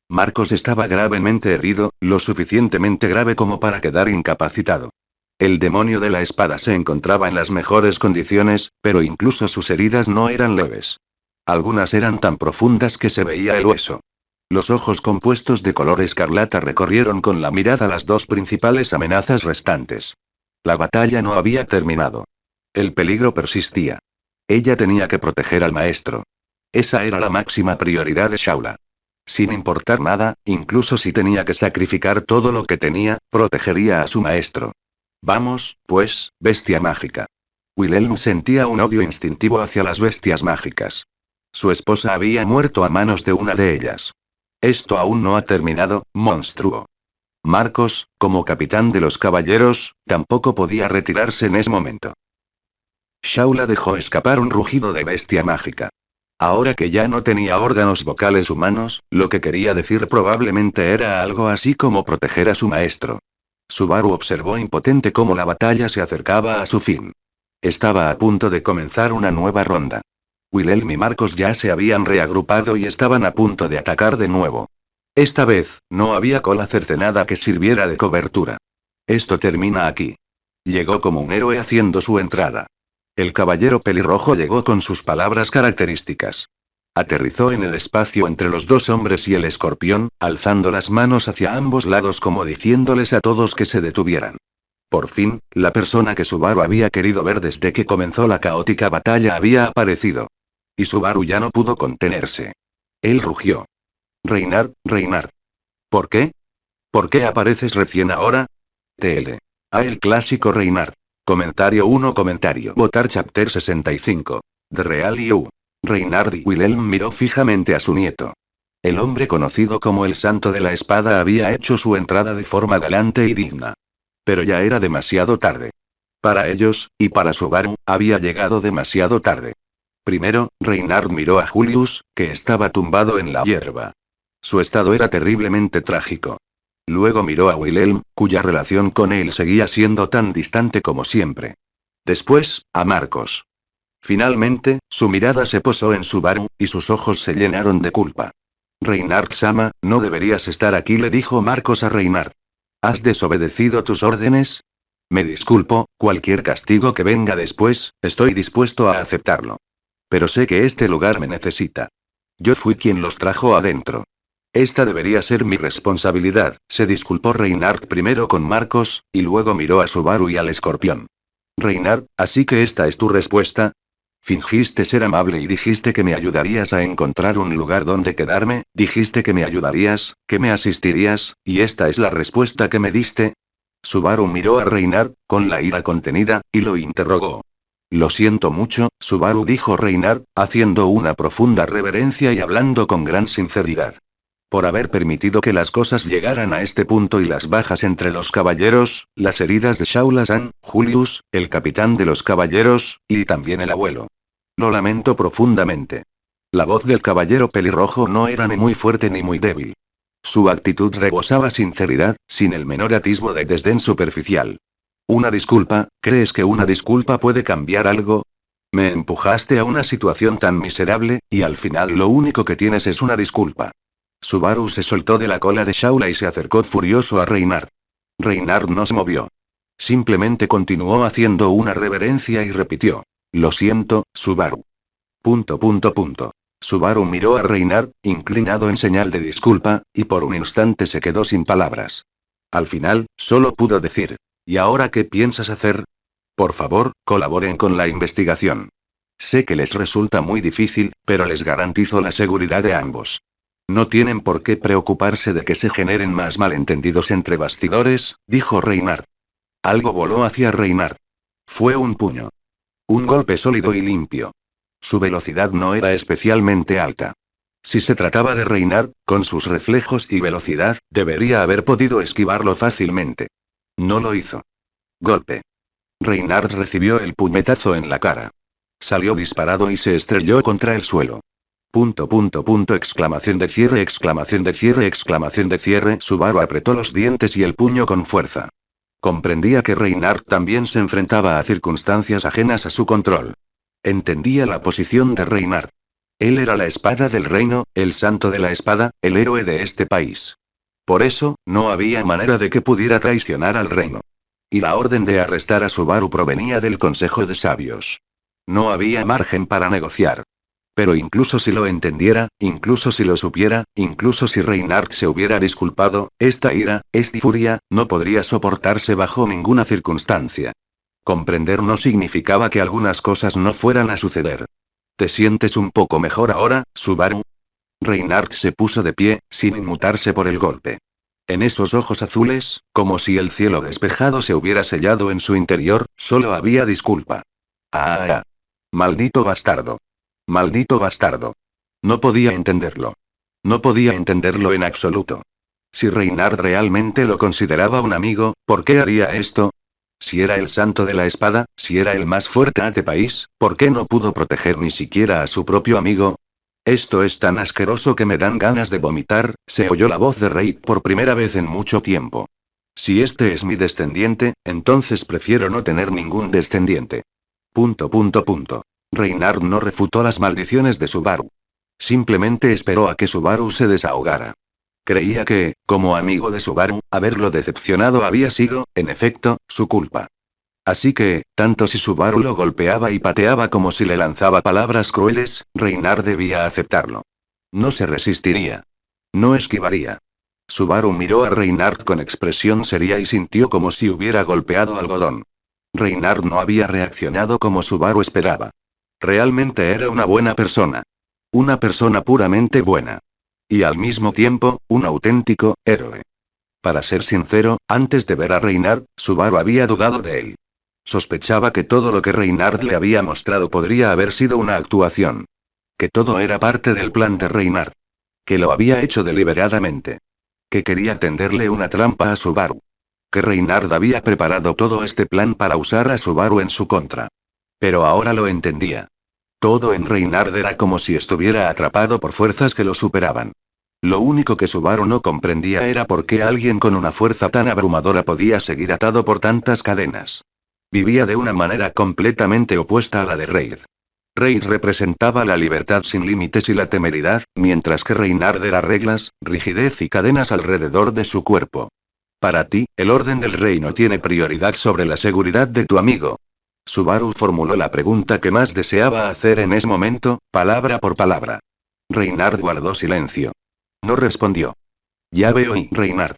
Marcos estaba gravemente herido, lo suficientemente grave como para quedar incapacitado. El demonio de la espada se encontraba en las mejores condiciones, pero incluso sus heridas no eran leves. Algunas eran tan profundas que se veía el hueso. Los ojos compuestos de color escarlata recorrieron con la mirada las 2 principales amenazas restantes. La batalla no había terminado. El peligro persistía. Ella tenía que proteger al maestro. Esa era la máxima prioridad de Shaula. Sin importar nada, incluso si tenía que sacrificar todo lo que tenía, protegería a su maestro. Vamos, pues, bestia mágica. Wilhelm sentía un odio instintivo hacia las bestias mágicas. Su esposa había muerto a manos de una de ellas. Esto aún no ha terminado, monstruo. Marcos, como capitán de los caballeros, tampoco podía retirarse en ese momento. Shaula dejó escapar un rugido de bestia mágica. Ahora que ya no tenía órganos vocales humanos, lo que quería decir probablemente era algo así como proteger a su maestro. Subaru observó impotente cómo la batalla se acercaba a su fin. Estaba a punto de comenzar una nueva ronda. Wilhelm y Marcos ya se habían reagrupado y estaban a punto de atacar de nuevo. Esta vez, no había cola cercenada que sirviera de cobertura. Esto termina aquí. Llegó como un héroe haciendo su entrada. El caballero pelirrojo llegó con sus palabras características. Aterrizó en el espacio entre los dos hombres y el escorpión, alzando las manos hacia ambos lados como diciéndoles a todos que se detuvieran. Por fin, la persona que Subaru había querido ver desde que comenzó la caótica batalla había aparecido. Y Subaru ya no pudo contenerse. Él rugió. Reynard, Reynard. ¿Por qué? ¿Por qué apareces recién ahora? TL. El clásico Reynard. Comentario 1 Comentario Votar Chapter 65. The Real You. Reynard y Wilhelm miró fijamente a su nieto. El hombre conocido como el Santo de la Espada había hecho su entrada de forma galante y digna. Pero ya era demasiado tarde. Para ellos, y para Subaru, había llegado demasiado tarde. Primero, Reynard miró a Julius, que estaba tumbado en la hierba. Su estado era terriblemente trágico. Luego miró a Wilhelm, cuya relación con él seguía siendo tan distante como siempre. Después, a Marcos. Finalmente, su mirada se posó en Subaru, y sus ojos se llenaron de culpa. Reynard-sama, no deberías estar aquí, le dijo Marcos a Reynard. ¿Has desobedecido tus órdenes? Me disculpo, cualquier castigo que venga después, estoy dispuesto a aceptarlo. Pero sé que este lugar me necesita. Yo fui quien los trajo adentro. Esta debería ser mi responsabilidad, se disculpó Reynard primero con Marcos, y luego miró a Subaru y al escorpión. Reynard, ¿así que esta es tu respuesta? Fingiste ser amable y dijiste que me ayudarías a encontrar un lugar donde quedarme, dijiste que me ayudarías, que me asistirías, y esta es la respuesta que me diste. Subaru miró a Reynard, con la ira contenida, y lo interrogó. Lo siento mucho, Subaru dijo Reynard, haciendo una profunda reverencia y hablando con gran sinceridad. Por haber permitido que las cosas llegaran a este punto y las bajas entre los caballeros, las heridas de Shaula-san, Julius, el capitán de los caballeros, y también el abuelo. Lo lamento profundamente. La voz del caballero pelirrojo no era ni muy fuerte ni muy débil. Su actitud rebosaba sinceridad, sin el menor atisbo de desdén superficial. Una disculpa, ¿crees que una disculpa puede cambiar algo? Me empujaste a una situación tan miserable, y al final lo único que tienes es una disculpa. Subaru se soltó de la cola de Shaula y se acercó furioso a Reynard. Reynard no se movió. Simplemente continuó haciendo una reverencia y repitió. Lo siento, Subaru. Subaru miró a Reynard, inclinado en señal de disculpa, y por un instante se quedó sin palabras. Al final, solo pudo decir. ¿Y ahora qué piensas hacer? Por favor, colaboren con la investigación. Sé que les resulta muy difícil, pero les garantizo la seguridad de ambos. No tienen por qué preocuparse de que se generen más malentendidos entre bastidores, dijo Reynard. Algo voló hacia Reynard. Fue un puño. Un golpe sólido y limpio. Su velocidad no era especialmente alta. Si se trataba de Reynard, con sus reflejos y velocidad, debería haber podido esquivarlo fácilmente. No lo hizo. Golpe. Reynard recibió el puñetazo en la cara. Salió disparado y se estrelló contra el suelo. Exclamación de cierre, exclamación de cierre, exclamación de cierre. Subaru apretó los dientes y el puño con fuerza. Comprendía que Reynard también se enfrentaba a circunstancias ajenas a su control. Entendía la posición de Reynard. Él era la espada del reino, el santo de la espada, el héroe de este país. Por eso, no había manera de que pudiera traicionar al reino. Y la orden de arrestar a Subaru provenía del Consejo de Sabios. No había margen para negociar. Pero incluso si lo entendiera, incluso si lo supiera, incluso si Reynard se hubiera disculpado, esta ira, esta furia, no podría soportarse bajo ninguna circunstancia. Comprender no significaba que algunas cosas no fueran a suceder. ¿Te sientes un poco mejor ahora, Subaru? Reynard se puso de pie, sin inmutarse por el golpe. En esos ojos azules, como si el cielo despejado se hubiera sellado en su interior, solo había disculpa. ¡Ah! ¡Maldito bastardo! ¡Maldito bastardo! No podía entenderlo. No podía entenderlo en absoluto. Si Reynard realmente lo consideraba un amigo, ¿por qué haría esto? Si era el santo de la espada, si era el más fuerte de este país, ¿por qué no pudo proteger ni siquiera a su propio amigo? Esto es tan asqueroso que me dan ganas de vomitar, se oyó la voz de Reid por primera vez en mucho tiempo. Si este es mi descendiente, entonces prefiero no tener ningún descendiente. Reynard no refutó las maldiciones de Subaru. Simplemente esperó a que Subaru se desahogara. Creía que, como amigo de Subaru, haberlo decepcionado había sido, en efecto, su culpa. Así que, tanto si Subaru lo golpeaba y pateaba como si le lanzaba palabras crueles, Reynard debía aceptarlo. No se resistiría. No esquivaría. Subaru miró a Reynard con expresión seria y sintió como si hubiera golpeado algodón. Reynard no había reaccionado como Subaru esperaba. Realmente era una buena persona. Una persona puramente buena. Y al mismo tiempo, un auténtico héroe. Para ser sincero, antes de ver a Reynard, Subaru había dudado de él. Sospechaba que todo lo que Reynard le había mostrado podría haber sido una actuación. Que todo era parte del plan de Reynard. Que lo había hecho deliberadamente. Que quería tenderle una trampa a Subaru. Que Reynard había preparado todo este plan para usar a Subaru en su contra. Pero ahora lo entendía. Todo en Reynard era como si estuviera atrapado por fuerzas que lo superaban. Lo único que Subaru no comprendía era por qué alguien con una fuerza tan abrumadora podía seguir atado por tantas cadenas. Vivía de una manera completamente opuesta a la de Reid. Reid representaba la libertad sin límites y la temeridad, mientras que Reynard era reglas, rigidez y cadenas alrededor de su cuerpo. Para ti, el orden del reino tiene prioridad sobre la seguridad de tu amigo. Subaru formuló la pregunta que más deseaba hacer en ese momento, palabra por palabra. Reynard guardó silencio. No respondió. Ya veo, Reynard.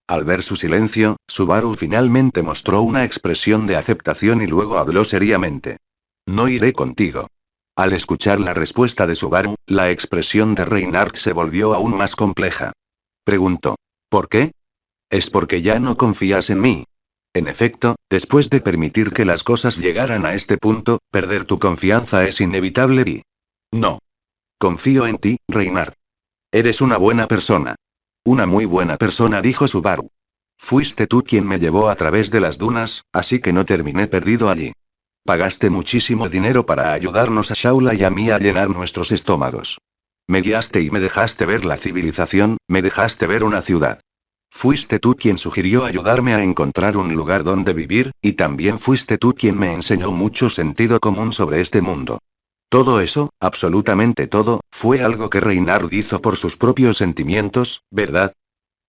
Al ver su silencio, Subaru finalmente mostró una expresión de aceptación y luego habló seriamente. No iré contigo. Al escuchar la respuesta de Subaru, la expresión de Reynard se volvió aún más compleja. Preguntó. ¿Por qué? ¿Es porque ya no confías en mí? En efecto, después de permitir que las cosas llegaran a este punto, perder tu confianza es inevitable y... No. Confío en ti, Reynard. Eres una buena persona. Una muy buena persona, dijo Subaru. Fuiste tú quien me llevó a través de las dunas, así que no terminé perdido allí. Pagaste muchísimo dinero para ayudarnos a Shaula y a mí a llenar nuestros estómagos. Me guiaste y me dejaste ver la civilización, me dejaste ver una ciudad. Fuiste tú quien sugirió ayudarme a encontrar un lugar donde vivir, y también fuiste tú quien me enseñó mucho sentido común sobre este mundo. Todo eso, absolutamente todo, fue algo que Reynard hizo por sus propios sentimientos, ¿verdad?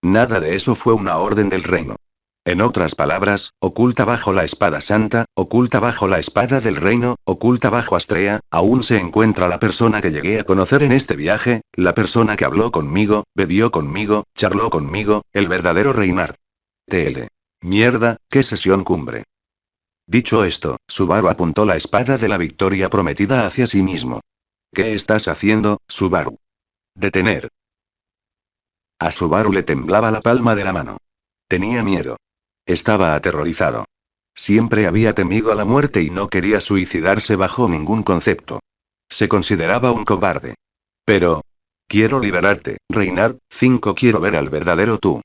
Nada de eso fue una orden del reino. En otras palabras, oculta bajo la espada santa, oculta bajo la espada del reino, oculta bajo Astrea, aún se encuentra la persona que llegué a conocer en este viaje, la persona que habló conmigo, bebió conmigo, charló conmigo, el verdadero Reynard. TL. Mierda, qué sesión cumbre. Dicho esto, Subaru apuntó la espada de la victoria prometida hacia sí mismo. ¿Qué estás haciendo, Subaru? Detener. A Subaru le temblaba la palma de la mano. Tenía miedo. Estaba aterrorizado. Siempre había temido a la muerte y no quería suicidarse bajo ningún concepto. Se consideraba un cobarde. Pero... Quiero liberarte, Reynard. 5 Quiero ver al verdadero tú.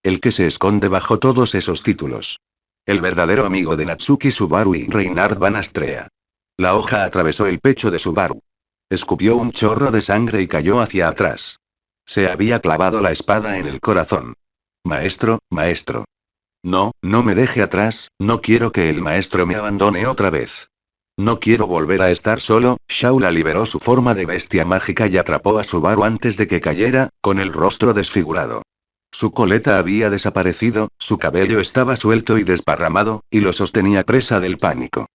El que se esconde bajo todos esos títulos. El verdadero amigo de Natsuki Subaru y Reynard Van Astrea. La hoja atravesó el pecho de Subaru. Escupió un chorro de sangre y cayó hacia atrás. Se había clavado la espada en el corazón. Maestro, maestro. No, no me deje atrás, no quiero que el maestro me abandone otra vez. No quiero volver a estar solo. Shaula liberó su forma de bestia mágica y atrapó a Subaru antes de que cayera, con el rostro desfigurado. Su coleta había desaparecido, su cabello estaba suelto y desparramado, y lo sostenía presa del pánico.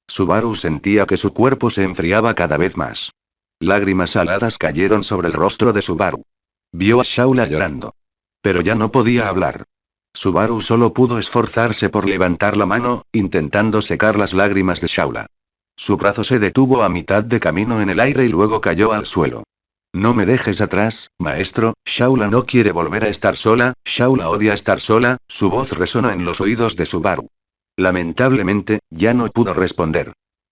Subaru sentía que su cuerpo se enfriaba cada vez más. Lágrimas aladas cayeron sobre el rostro de Subaru. Vio a Shaula llorando. Pero ya no podía hablar. Subaru solo pudo esforzarse por levantar la mano, intentando secar las lágrimas de Shaula. Su brazo se detuvo a mitad de camino en el aire y luego cayó al suelo. No me dejes atrás, maestro. Shaula no quiere volver a estar sola, Shaula odia estar sola. Su voz resonó en los oídos de Subaru. Lamentablemente, ya no pudo responder.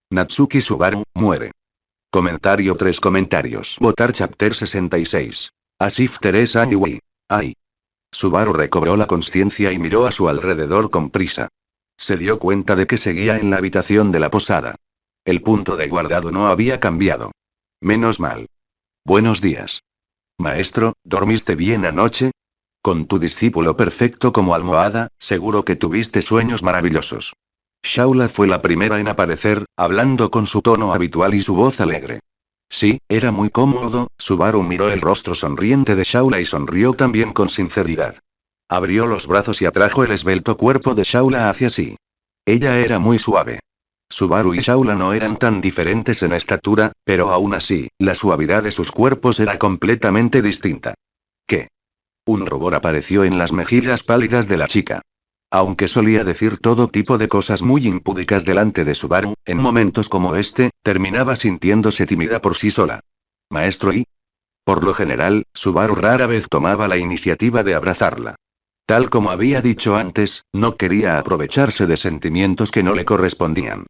Natsuki Subaru, muere. Comentario 3 comentarios. Votar Chapter 66. Asif Teresa Iwai. Ay. Subaru recobró la conciencia y miró a su alrededor con prisa. Se dio cuenta de que seguía en la habitación de la posada. El punto de guardado no había cambiado. Menos mal. Buenos días. Maestro, ¿dormiste bien anoche? Con tu discípulo perfecto como almohada, seguro que tuviste sueños maravillosos. Shaula fue la primera en aparecer, hablando con su tono habitual y su voz alegre. Sí, era muy cómodo. Subaru miró el rostro sonriente de Shaula y sonrió también con sinceridad. Abrió los brazos y atrajo el esbelto cuerpo de Shaula hacia sí. Ella era muy suave. Subaru y Shaula no eran tan diferentes en estatura, pero aún así, la suavidad de sus cuerpos era completamente distinta. ¿Qué? Un rubor apareció en las mejillas pálidas de la chica. Aunque solía decir todo tipo de cosas muy impúdicas delante de Subaru, en momentos como este, terminaba sintiéndose tímida por sí sola. Maestro y... Por lo general, Subaru rara vez tomaba la iniciativa de abrazarla. Tal como había dicho antes, no quería aprovecharse de sentimientos que no le correspondían.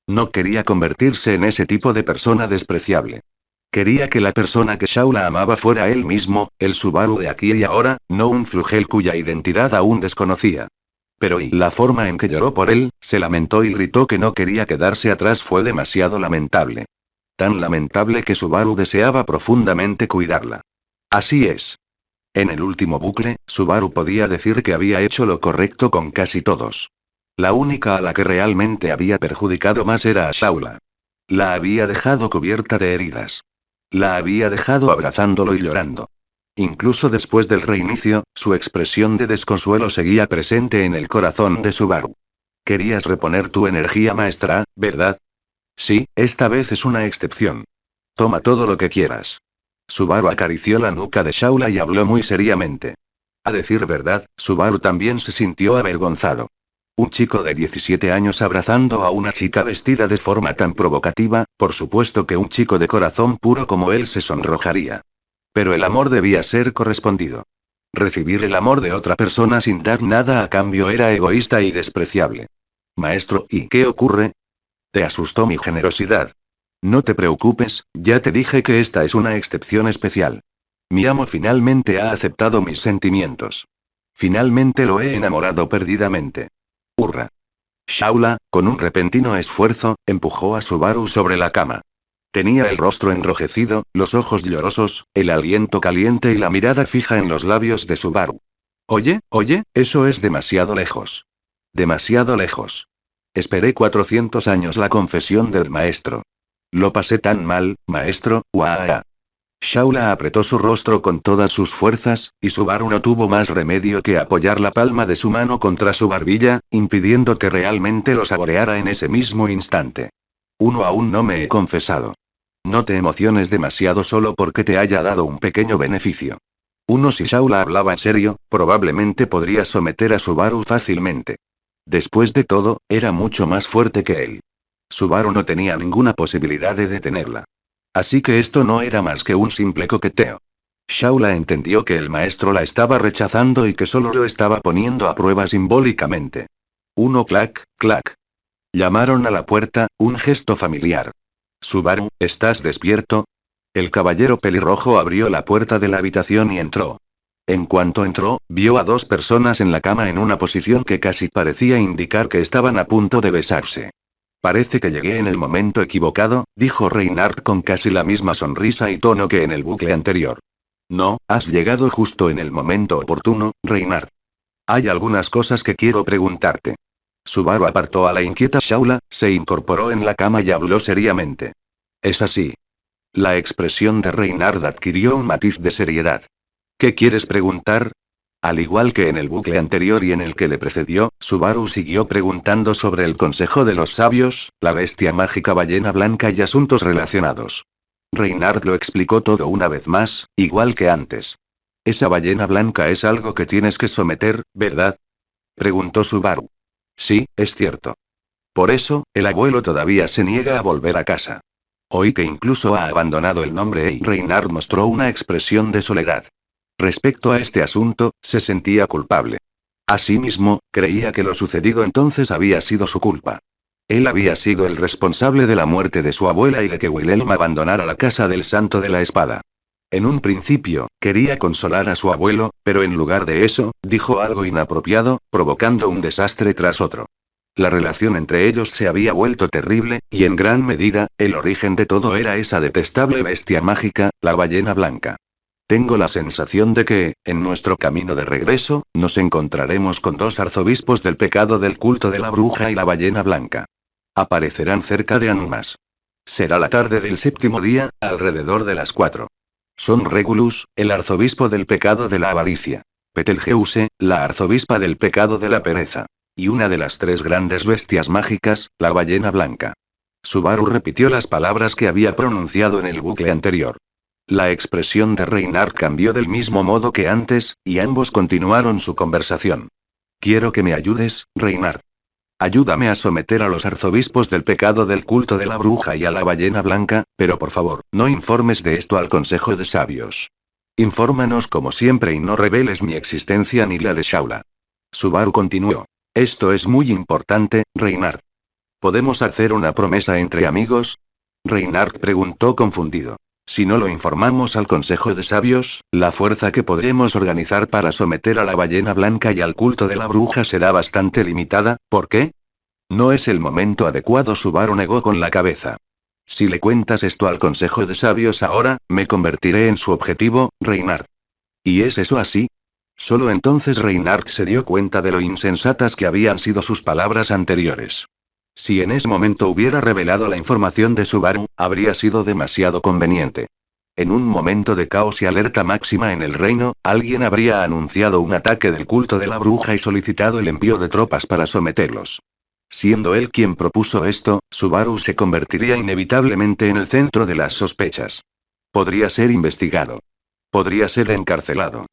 No quería convertirse en ese tipo de persona despreciable. Quería que la persona que Shaula amaba fuera él mismo, el Subaru de aquí y ahora, no un Flugel cuya identidad aún desconocía. Pero y la forma en que lloró por él, se lamentó y gritó que no quería quedarse atrás fue demasiado lamentable. Tan lamentable que Subaru deseaba profundamente cuidarla. Así es. En el último bucle, Subaru podía decir que había hecho lo correcto con casi todos. La única a la que realmente había perjudicado más era a Shaula. La había dejado cubierta de heridas. La había dejado abrazándolo y llorando. Incluso después del reinicio, su expresión de desconsuelo seguía presente en el corazón de Subaru. Querías reponer tu energía maestra, ¿verdad? Sí, esta vez es una excepción. Toma todo lo que quieras. Subaru acarició la nuca de Shaula y habló muy seriamente. A decir verdad, Subaru también se sintió avergonzado. Un chico de 17 años abrazando a una chica vestida de forma tan provocativa, por supuesto que un chico de corazón puro como él se sonrojaría. Pero el amor debía ser correspondido. Recibir el amor de otra persona sin dar nada a cambio era egoísta y despreciable. Maestro, ¿y qué ocurre? Te asustó mi generosidad. No te preocupes, ya te dije que esta es una excepción especial. Mi amo finalmente ha aceptado mis sentimientos. Finalmente lo he enamorado perdidamente. Hurra. Shaula, con un repentino esfuerzo, empujó a Subaru sobre la cama. Tenía el rostro enrojecido, los ojos llorosos, el aliento caliente y la mirada fija en los labios de Subaru. Oye, oye, eso es demasiado lejos. Demasiado lejos. Esperé 400 años la confesión del maestro. Lo pasé tan mal, maestro, ¡Uaa! Shaula apretó su rostro con todas sus fuerzas, y Subaru no tuvo más remedio que apoyar la palma de su mano contra su barbilla, impidiendo que realmente lo saboreara en ese mismo instante. Uno aún no me he confesado. No te emociones demasiado solo porque te haya dado un pequeño beneficio. Uno, si Shaula hablaba en serio, probablemente podría someter a Subaru fácilmente. Después de todo, era mucho más fuerte que él. Subaru no tenía ninguna posibilidad de detenerla. Así que esto no era más que un simple coqueteo. Shaula entendió que el maestro la estaba rechazando y que solo lo estaba poniendo a prueba simbólicamente. Uno, clac, clac. Llamaron a la puerta, un gesto familiar. Subaru, ¿estás despierto? El caballero pelirrojo abrió la puerta de la habitación y entró. En cuanto entró, vio a dos personas en la cama en una posición que casi parecía indicar que estaban a punto de besarse. Parece que llegué en el momento equivocado, dijo Reinhardt con casi la misma sonrisa y tono que en el bucle anterior. No, has llegado justo en el momento oportuno, Reinhardt. Hay algunas cosas que quiero preguntarte. Subaru apartó a la inquieta Shaula, se incorporó en la cama y habló seriamente. Es así. La expresión de Reinhardt adquirió un matiz de seriedad. ¿Qué quieres preguntar? Al igual que en el bucle anterior y en el que le precedió, Subaru siguió preguntando sobre el Consejo de los Sabios, la bestia mágica ballena blanca y asuntos relacionados. Reinhardt lo explicó todo una vez más, igual que antes. Esa ballena blanca es algo que tienes que someter, ¿verdad? Preguntó Subaru. Sí, es cierto. Por eso, el abuelo todavía se niega a volver a casa. Oí que incluso ha abandonado el nombre y Reinhardt mostró una expresión de soledad. Respecto a este asunto, se sentía culpable. Asimismo, creía que lo sucedido entonces había sido su culpa. Él había sido el responsable de la muerte de su abuela y de que Wilhelm abandonara la casa del Santo de la Espada. En un principio, quería consolar a su abuelo, pero en lugar de eso, dijo algo inapropiado, provocando un desastre tras otro. La relación entre ellos se había vuelto terrible, y en gran medida, el origen de todo era esa detestable bestia mágica, la ballena blanca. Tengo la sensación de que, en nuestro camino de regreso, nos encontraremos con dos arzobispos del pecado del culto de la bruja y la ballena blanca. Aparecerán cerca de Anumas. Será la tarde del séptimo día, alrededor de las 4. Son Regulus, el arzobispo del pecado de la avaricia. Betelgeuse, la arzobispa del pecado de la pereza. Y una de las tres grandes bestias mágicas, la ballena blanca. Subaru repitió las palabras que había pronunciado en el bucle anterior. La expresión de Reynard cambió del mismo modo que antes, y ambos continuaron su conversación. Quiero que me ayudes, Reynard. Ayúdame a someter a los arzobispos del pecado del culto de la bruja y a la ballena blanca, pero por favor, no informes de esto al Consejo de Sabios. Infórmanos como siempre y no reveles mi existencia ni la de Shaula. Subaru continuó. Esto es muy importante, Reynard. ¿Podemos hacer una promesa entre amigos? Reynard preguntó confundido. Si no lo informamos al Consejo de Sabios, la fuerza que podremos organizar para someter a la ballena blanca y al culto de la bruja será bastante limitada. ¿Por qué? No es el momento adecuado, Subaru negó con la cabeza. Si le cuentas esto al Consejo de Sabios ahora, me convertiré en su objetivo, Reynard. ¿Y es eso así? Solo entonces Reynard se dio cuenta de lo insensatas que habían sido sus palabras anteriores. Si en ese momento hubiera revelado la información de Subaru, habría sido demasiado conveniente. En un momento de caos y alerta máxima en el reino, alguien habría anunciado un ataque del culto de la bruja y solicitado el envío de tropas para someterlos. Siendo él quien propuso esto, Subaru se convertiría inevitablemente en el centro de las sospechas. Podría ser investigado. Podría ser encarcelado.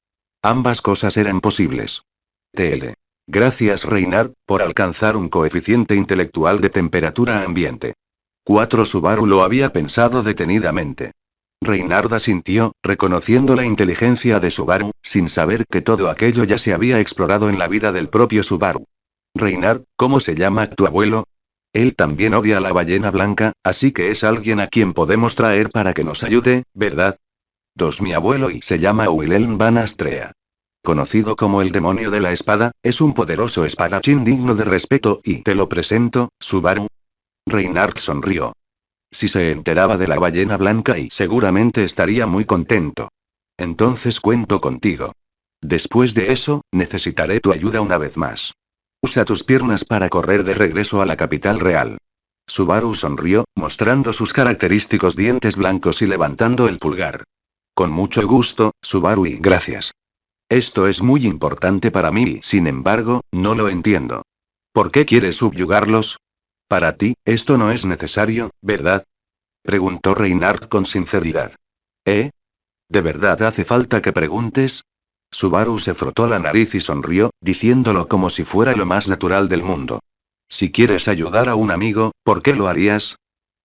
Ambas cosas eran posibles. TL. Gracias Reynard, por alcanzar un coeficiente intelectual de temperatura ambiente. 4 Subaru lo había pensado detenidamente. Reynard asintió, reconociendo la inteligencia de Subaru, sin saber que todo aquello ya se había explorado en la vida del propio Subaru. Reynard, ¿cómo se llama tu abuelo? Él también odia a la ballena blanca, así que es alguien a quien podemos traer para que nos ayude, ¿verdad? 2 Mi abuelo y se llama Wilhelm Van Astrea. Conocido como el demonio de la espada, es un poderoso espadachín digno de respeto y te lo presento, Subaru. Reynard sonrió. Si se enteraba de la ballena blanca y seguramente estaría muy contento. Entonces cuento contigo. Después de eso, necesitaré tu ayuda una vez más. Usa tus piernas para correr de regreso a la capital real. Subaru sonrió, mostrando sus característicos dientes blancos y levantando el pulgar. Con mucho gusto, Subaru y gracias. Esto es muy importante para mí y, sin embargo, no lo entiendo. ¿Por qué quieres subyugarlos? Para ti, esto no es necesario, ¿verdad? Preguntó Reynard con sinceridad. ¿Eh? ¿De verdad hace falta que preguntes? Subaru se frotó la nariz y sonrió, diciéndolo como si fuera lo más natural del mundo. Si quieres ayudar a un amigo, ¿por qué lo harías?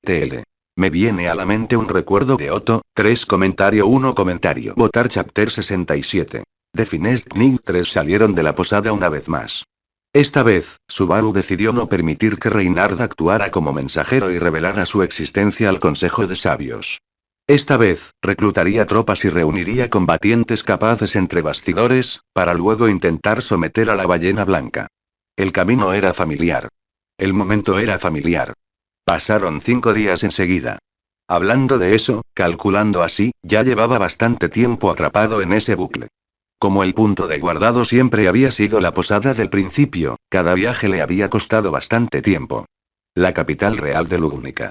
TL. Me viene a la mente un recuerdo de Otto, 3 comentario 1 comentario. Votar chapter 67. The Finest Night 3 salieron de la posada una vez más. Esta vez, Subaru decidió no permitir que Reynard actuara como mensajero y revelara su existencia al Consejo de Sabios. Esta vez, reclutaría tropas y reuniría combatientes capaces entre bastidores, para luego intentar someter a la ballena blanca. El camino era familiar. El momento era familiar. Pasaron 5 días enseguida. Hablando de eso, calculando así, ya llevaba bastante tiempo atrapado en ese bucle. Como el punto de guardado siempre había sido la posada del principio, cada viaje le había costado bastante tiempo. La capital real de Lugnica.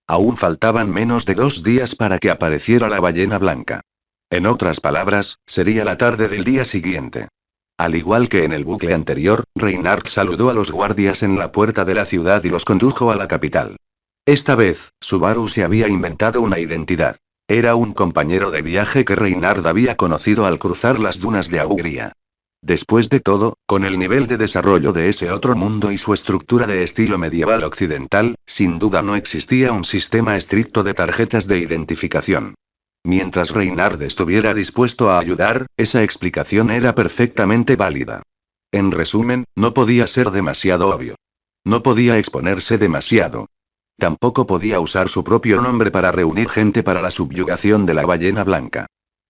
Aún faltaban menos de 2 días para que apareciera la ballena blanca. En otras palabras, sería la tarde del día siguiente. Al igual que en el bucle anterior, Reynard saludó a los guardias en la puerta de la ciudad y los condujo a la capital. Esta vez, Subaru se había inventado una identidad. Era un compañero de viaje que Reynard había conocido al cruzar las dunas de Augria. Después de todo, con el nivel de desarrollo de ese otro mundo y su estructura de estilo medieval occidental, sin duda no existía un sistema estricto de tarjetas de identificación. Mientras Reynard estuviera dispuesto a ayudar, esa explicación era perfectamente válida. En resumen, no podía ser demasiado obvio. No podía exponerse demasiado. Tampoco podía usar su propio nombre para reunir gente para la subyugación de la ballena blanca.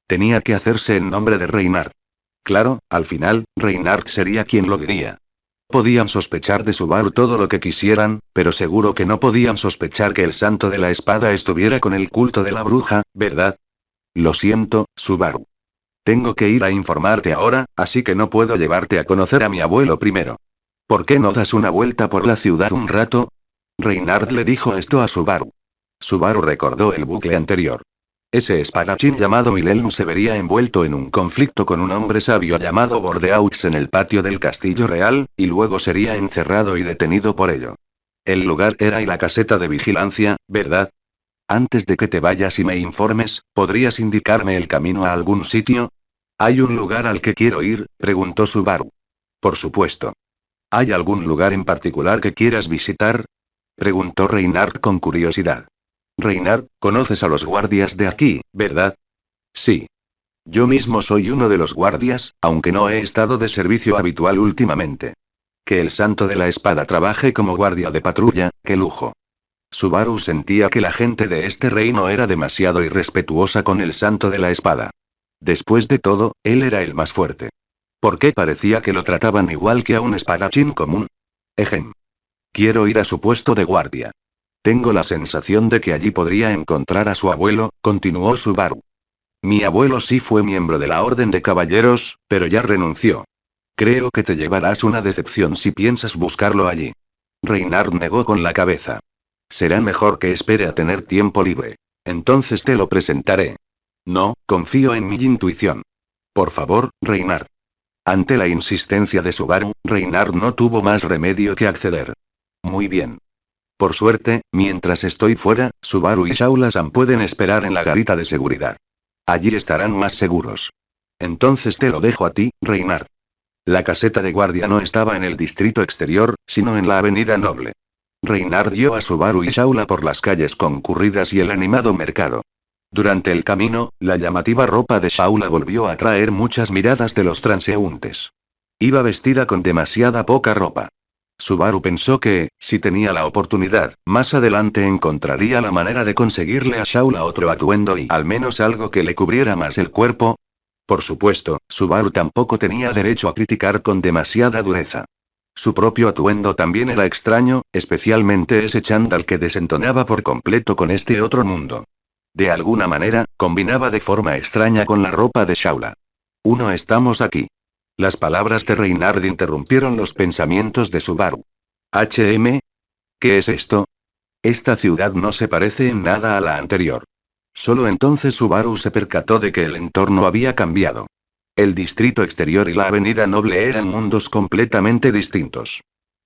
Tenía que hacerse en nombre de Reynard. Claro, al final, Reynard sería quien lo diría. Podían sospechar de Subaru todo lo que quisieran, pero seguro que no podían sospechar que el santo de la espada estuviera con el culto de la bruja, ¿verdad? Lo siento, Subaru. Tengo que ir a informarte ahora, así que no puedo llevarte a conocer a mi abuelo primero. ¿Por qué no das una vuelta por la ciudad un rato? Reynard le dijo esto a Subaru. Subaru recordó el bucle anterior. Ese espadachín llamado Wilhelm se vería envuelto en un conflicto con un hombre sabio llamado Bordeaux en el patio del castillo real, y luego sería encerrado y detenido por ello. El lugar era y la caseta de vigilancia, ¿verdad? Antes de que te vayas y me informes, ¿podrías indicarme el camino a algún sitio? ¿Hay un lugar al que quiero ir?, preguntó Subaru. Por supuesto. ¿Hay algún lugar en particular que quieras visitar?, preguntó Reinhardt con curiosidad. Reinhardt, conoces a los guardias de aquí, ¿verdad? Sí. Yo mismo soy uno de los guardias, aunque no he estado de servicio habitual últimamente. Que el santo de la espada trabaje como guardia de patrulla, qué lujo. Subaru sentía que la gente de este reino era demasiado irrespetuosa con el santo de la espada. Después de todo, él era el más fuerte. ¿Por qué parecía que lo trataban igual que a un espadachín común? Ejem. Quiero ir a su puesto de guardia. Tengo la sensación de que allí podría encontrar a su abuelo, continuó Subaru. Mi abuelo sí fue miembro de la Orden de Caballeros, pero ya renunció. Creo que te llevarás una decepción si piensas buscarlo allí. Reinhardt negó con la cabeza. Será mejor que espere a tener tiempo libre. Entonces te lo presentaré. No, confío en mi intuición. Por favor, Reinhardt. Ante la insistencia de Subaru, Reinhardt no tuvo más remedio que acceder. Muy bien. Por suerte, mientras estoy fuera, Subaru y Shaula-san pueden esperar en la garita de seguridad. Allí estarán más seguros. Entonces te lo dejo a ti, Reinhardt. La caseta de guardia no estaba en el distrito exterior, sino en la avenida Noble. Reinhardt guió a Subaru y Shaula por las calles concurridas y el animado mercado. Durante el camino, la llamativa ropa de Shaula volvió a atraer muchas miradas de los transeúntes. Iba vestida con demasiada poca ropa. Subaru pensó que, si tenía la oportunidad, más adelante encontraría la manera de conseguirle a Shaula otro atuendo y al menos algo que le cubriera más el cuerpo. Por supuesto, Subaru tampoco tenía derecho a criticar con demasiada dureza. Su propio atuendo también era extraño, especialmente ese chándal que desentonaba por completo con este otro mundo. De alguna manera, combinaba de forma extraña con la ropa de Shaula. Estamos aquí. Las palabras de Reinhardt interrumpieron los pensamientos de Subaru. ¿HM? ¿Qué es esto? Esta ciudad no se parece en nada a la anterior. Solo entonces Subaru se percató de que el entorno había cambiado. El distrito exterior y la avenida Noble eran mundos completamente distintos.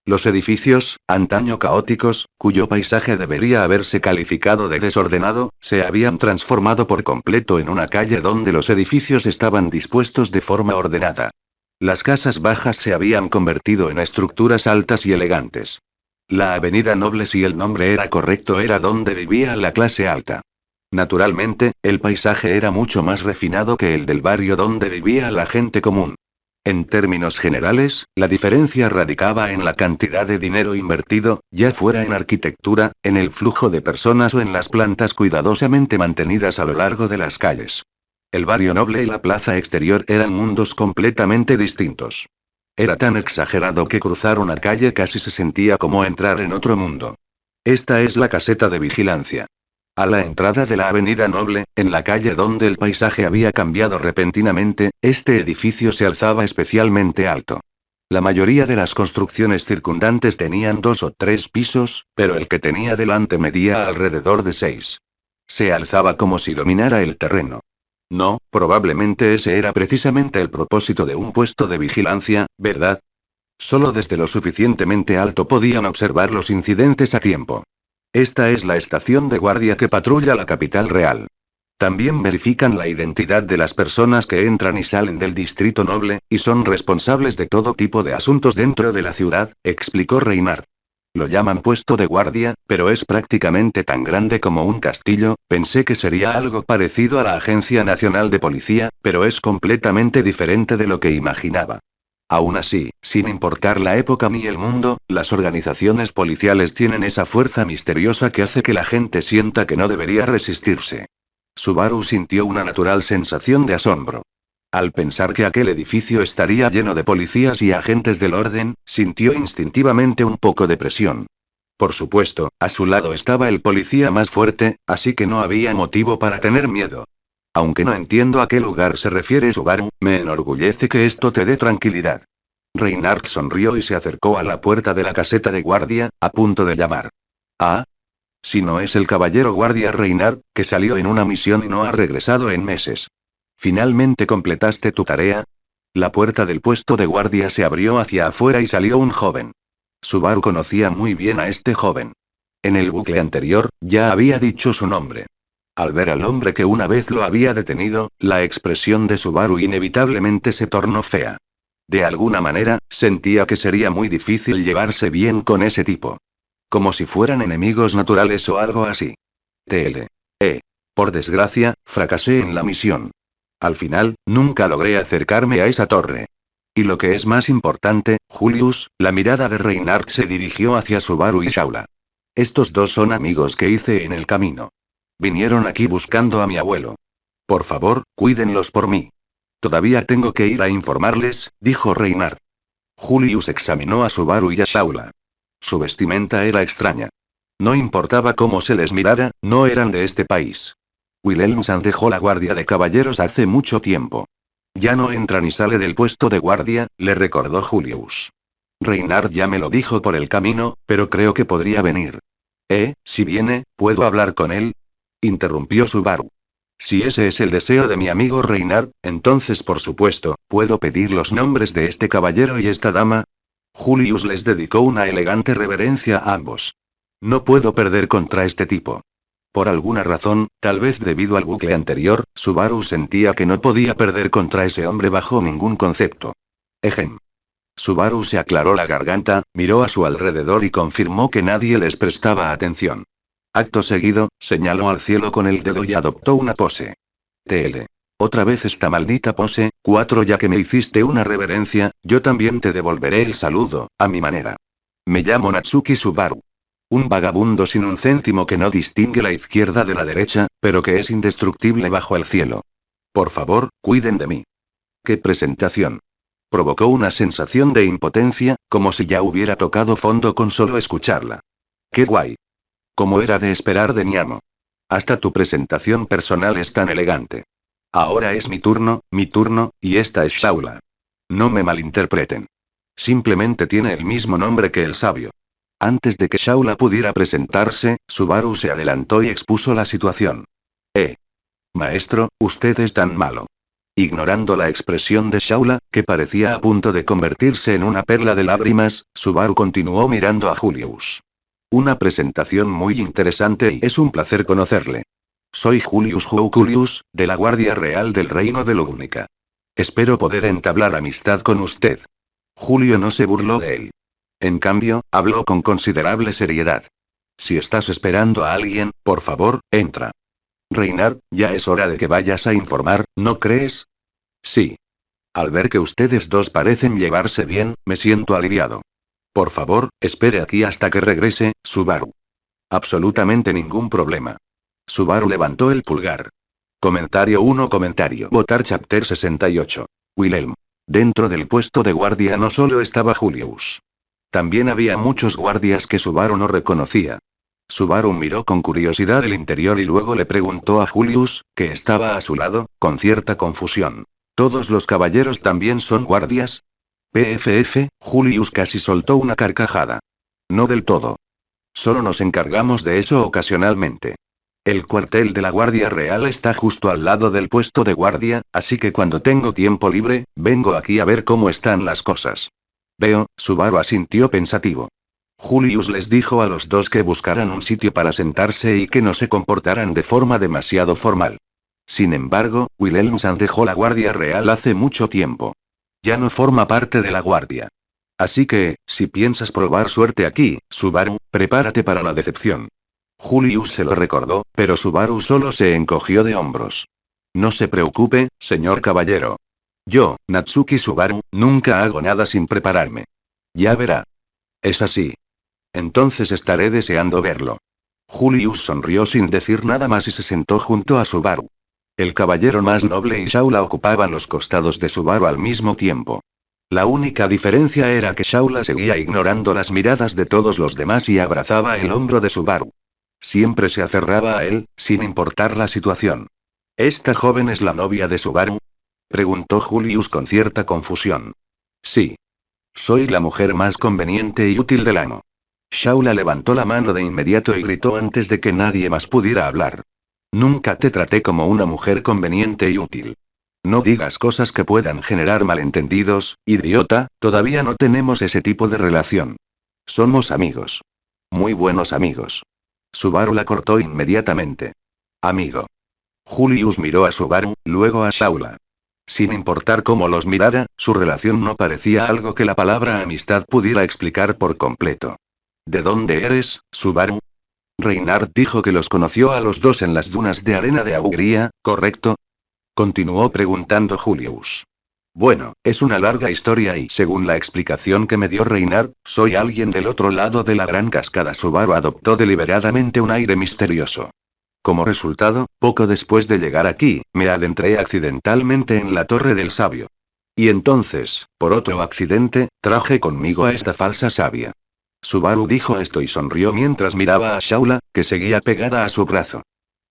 Los edificios, antaño caóticos, cuyo paisaje debería haberse calificado de desordenado, se habían transformado por completo en una calle donde los edificios estaban dispuestos de forma ordenada. Las casas bajas se habían convertido en estructuras altas y elegantes. La avenida Noble, si el nombre era correcto, era donde vivía la clase alta. Naturalmente, el paisaje era mucho más refinado que el del barrio donde vivía la gente común. En términos generales, la diferencia radicaba en la cantidad de dinero invertido, ya fuera en arquitectura, en el flujo de personas o en las plantas cuidadosamente mantenidas a lo largo de las calles. El barrio Noble y la plaza exterior eran mundos completamente distintos. Era tan exagerado que cruzar una calle casi se sentía como entrar en otro mundo. Esta es la caseta de vigilancia. A la entrada de la avenida Noble, en la calle donde el paisaje había cambiado repentinamente, este edificio se alzaba especialmente alto. La mayoría de las construcciones circundantes tenían 2 o 3 pisos, pero el que tenía delante medía alrededor de 6. Se alzaba como si dominara el terreno. No, probablemente ese era precisamente el propósito de un puesto de vigilancia, ¿verdad? Solo desde lo suficientemente alto podían observar los incidentes a tiempo. Esta es la estación de guardia que patrulla la capital real. También verifican la identidad de las personas que entran y salen del distrito Noble, y son responsables de todo tipo de asuntos dentro de la ciudad, explicó Reinhardt. Lo llaman puesto de guardia, pero es prácticamente tan grande como un castillo. Pensé que sería algo parecido a la Agencia Nacional de Policía, pero es completamente diferente de lo que imaginaba. Aún así, sin importar la época ni el mundo, las organizaciones policiales tienen esa fuerza misteriosa que hace que la gente sienta que no debería resistirse. Subaru sintió una natural sensación de asombro. Al pensar que aquel edificio estaría lleno de policías y agentes del orden, sintió instintivamente un poco de presión. Por supuesto, a su lado estaba el policía más fuerte, así que no había motivo para tener miedo. Aunque no entiendo a qué lugar se refiere Subaru, me enorgullece que esto te dé tranquilidad. Reinhardt sonrió y se acercó a la puerta de la caseta de guardia, a punto de llamar. ¿Ah? Si no es el caballero guardia Reynard, que salió en una misión y no ha regresado en meses. ¿Finalmente completaste tu tarea? La puerta del puesto de guardia se abrió hacia afuera y salió un joven. Subaru conocía muy bien a este joven. En el bucle anterior, ya había dicho su nombre. Al ver al hombre que una vez lo había detenido, la expresión de Subaru inevitablemente se tornó fea. De alguna manera, sentía que sería muy difícil llevarse bien con ese tipo. Como si fueran enemigos naturales o algo así. Por desgracia, fracasé en la misión. Al final, nunca logré acercarme a esa torre. Y lo que es más importante, Julius, la mirada de Reinhardt se dirigió hacia Subaru y Shaula. Estos dos son amigos que hice en el camino. Vinieron aquí buscando a mi abuelo. Por favor, cuídenlos por mí. Todavía tengo que ir a informarles, dijo Reinhardt. Julius examinó a Subaru y a Shaula. Su vestimenta era extraña. No importaba cómo se les mirara, no eran de este país. Wilhelmsen dejó la guardia de caballeros hace mucho tiempo. Ya no entra ni sale del puesto de guardia, le recordó Julius. Reinhardt ya me lo dijo por el camino, pero creo que podría venir. Si viene, ¿puedo hablar con él? Interrumpió Subaru. Si ese es el deseo de mi amigo Reinhardt, entonces por supuesto, ¿puedo pedir los nombres de este caballero y esta dama? Julius les dedicó una elegante reverencia a ambos. No puedo perder contra este tipo. Por alguna razón, tal vez debido al bucle anterior, Subaru sentía que no podía perder contra ese hombre bajo ningún concepto. Ejem. Subaru se aclaró la garganta, miró a su alrededor y confirmó que nadie les prestaba atención. Acto seguido, señaló al cielo con el dedo y adoptó una pose. Otra vez esta maldita pose, 4 ya que me hiciste una reverencia, yo también te devolveré el saludo, a mi manera. Me llamo Natsuki Subaru. Un vagabundo sin un céntimo que no distingue la izquierda de la derecha, pero que es indestructible bajo el cielo. Por favor, cuiden de mí. ¡Qué presentación! Provocó una sensación de impotencia, como si ya hubiera tocado fondo con solo escucharla. ¡Qué guay! Como era de esperar de Niamo. Hasta tu presentación personal es tan elegante. Ahora es mi turno, y esta es Shaula. No me malinterpreten. Simplemente tiene el mismo nombre que el sabio. Antes de que Shaula pudiera presentarse, Subaru se adelantó y expuso la situación. Maestro, usted es tan malo. Ignorando la expresión de Shaula, que parecía a punto de convertirse en una perla de lágrimas, Subaru continuó mirando a Julius. Una presentación muy interesante y es un placer conocerle. Soy Julius Joukulius, de la Guardia Real del Reino de Lugnica. Espero poder entablar amistad con usted. Julio no se burló de él. En cambio, habló con considerable seriedad. Si estás esperando a alguien, por favor, entra. Reinhardt, ya es hora de que vayas a informar, ¿no crees? Sí. Al ver que ustedes dos parecen llevarse bien, me siento aliviado. Por favor, espere aquí hasta que regrese, Subaru. Absolutamente ningún problema. Subaru levantó el pulgar. Comentario 1. Votar Chapter 68. Wilhelm. Dentro del puesto de guardia no solo estaba Julius. También había muchos guardias que Subaru no reconocía. Subaru miró con curiosidad el interior y luego le preguntó a Julius, que estaba a su lado, con cierta confusión. ¿Todos los caballeros también son guardias? Julius casi soltó una carcajada. No del todo. Solo nos encargamos de eso ocasionalmente. El cuartel de la Guardia Real está justo al lado del puesto de guardia, así que cuando tengo tiempo libre, vengo aquí a ver cómo están las cosas. Veo, Subaru asintió pensativo. Julius les dijo a los dos que buscaran un sitio para sentarse y que no se comportaran de forma demasiado formal. Sin embargo, Wilhelmsen dejó la Guardia Real hace mucho tiempo. Ya no forma parte de la Guardia. Así que, si piensas probar suerte aquí, Subaru, prepárate para la decepción. Julius se lo recordó, pero Subaru solo se encogió de hombros. No se preocupe, señor caballero. Yo, Natsuki Subaru, nunca hago nada sin prepararme. Ya verá. Es así. Entonces estaré deseando verlo. Julius sonrió sin decir nada más y se sentó junto a Subaru. El caballero más noble y Shaula ocupaban los costados de Subaru al mismo tiempo. La única diferencia era que Shaula seguía ignorando las miradas de todos los demás y abrazaba el hombro de Subaru. Siempre se aferraba a él, sin importar la situación. ¿Esta joven es la novia de Subaru? Preguntó Julius con cierta confusión. Sí. Soy la mujer más conveniente y útil del amo. Shaula levantó la mano de inmediato y gritó antes de que nadie más pudiera hablar. Nunca te traté como una mujer conveniente y útil. No digas cosas que puedan generar malentendidos, idiota, todavía no tenemos ese tipo de relación. Somos amigos. Muy buenos amigos. Subaru la cortó inmediatamente. Amigo. Julius miró a Subaru, luego a Shaula. Sin importar cómo los mirara, su relación no parecía algo que la palabra amistad pudiera explicar por completo. ¿De dónde eres, Subaru? Reinhardt dijo que los conoció a los dos en las dunas de arena de Augría, ¿correcto? Continuó preguntando Julius. Bueno, es una larga historia y según la explicación que me dio Reinhardt, soy alguien del otro lado de la gran cascada. Subaru adoptó deliberadamente un aire misterioso. Como resultado, poco después de llegar aquí, me adentré accidentalmente en la Torre del Sabio. Y entonces, por otro accidente, traje conmigo a esta falsa sabia. Subaru dijo esto y sonrió mientras miraba a Shaula, que seguía pegada a su brazo.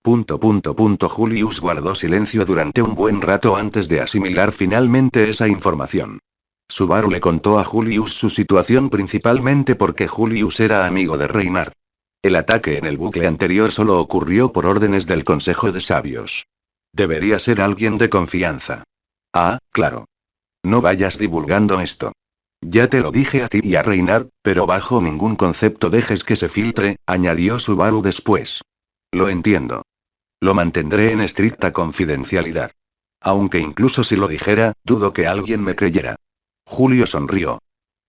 Julius guardó silencio durante un buen rato antes de asimilar finalmente esa información. Subaru le contó a Julius su situación principalmente porque Julius era amigo de Reinhardt. El ataque en el bucle anterior solo ocurrió por órdenes del Consejo de Sabios. Debería ser alguien de confianza. Ah, claro. No vayas divulgando esto. Ya te lo dije a ti y a Reinhardt, pero bajo ningún concepto dejes que se filtre, añadió Subaru después. Lo entiendo. Lo mantendré en estricta confidencialidad. Aunque incluso si lo dijera, dudo que alguien me creyera. Julio sonrió.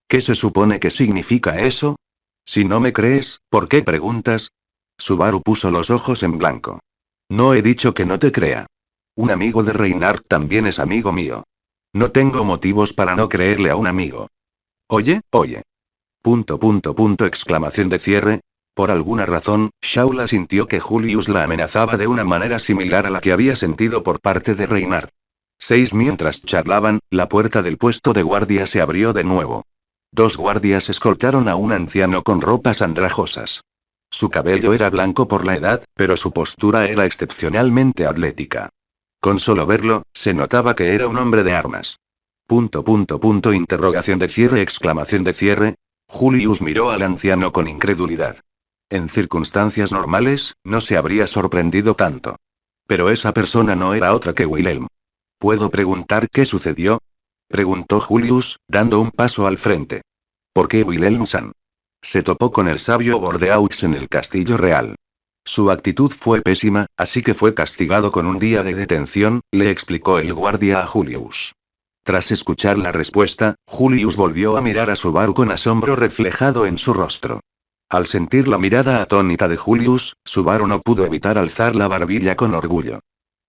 ¿Qué se supone que significa eso? Si no me crees, ¿por qué preguntas? Subaru puso los ojos en blanco. No he dicho que no te crea. Un amigo de Reinhardt también es amigo mío. No tengo motivos para no creerle a un amigo. Oye, oye. Exclamación de cierre. Por alguna razón, Shaula sintió que Julius la amenazaba de una manera similar a la que había sentido por parte de Reinhardt. Mientras charlaban, la puerta del puesto de guardia se abrió de nuevo. Dos guardias escoltaron a un anciano con ropas andrajosas. Su cabello era blanco por la edad, pero su postura era excepcionalmente atlética. Con solo verlo, se notaba que era un hombre de armas. Interrogación de cierre, exclamación de cierre. Julius miró al anciano con incredulidad. En circunstancias normales, no se habría sorprendido tanto. Pero esa persona no era otra que Wilhelm. ¿Puedo preguntar qué sucedió? Preguntó Julius, dando un paso al frente. ¿Por qué Wilhelm-san? Se topó con el sabio Bordeaux en el castillo real. Su actitud fue pésima, así que fue castigado con un día de detención, le explicó el guardia a Julius. Tras escuchar la respuesta, Julius volvió a mirar a Subaru con asombro reflejado en su rostro. Al sentir la mirada atónita de Julius, Subaru no pudo evitar alzar la barbilla con orgullo.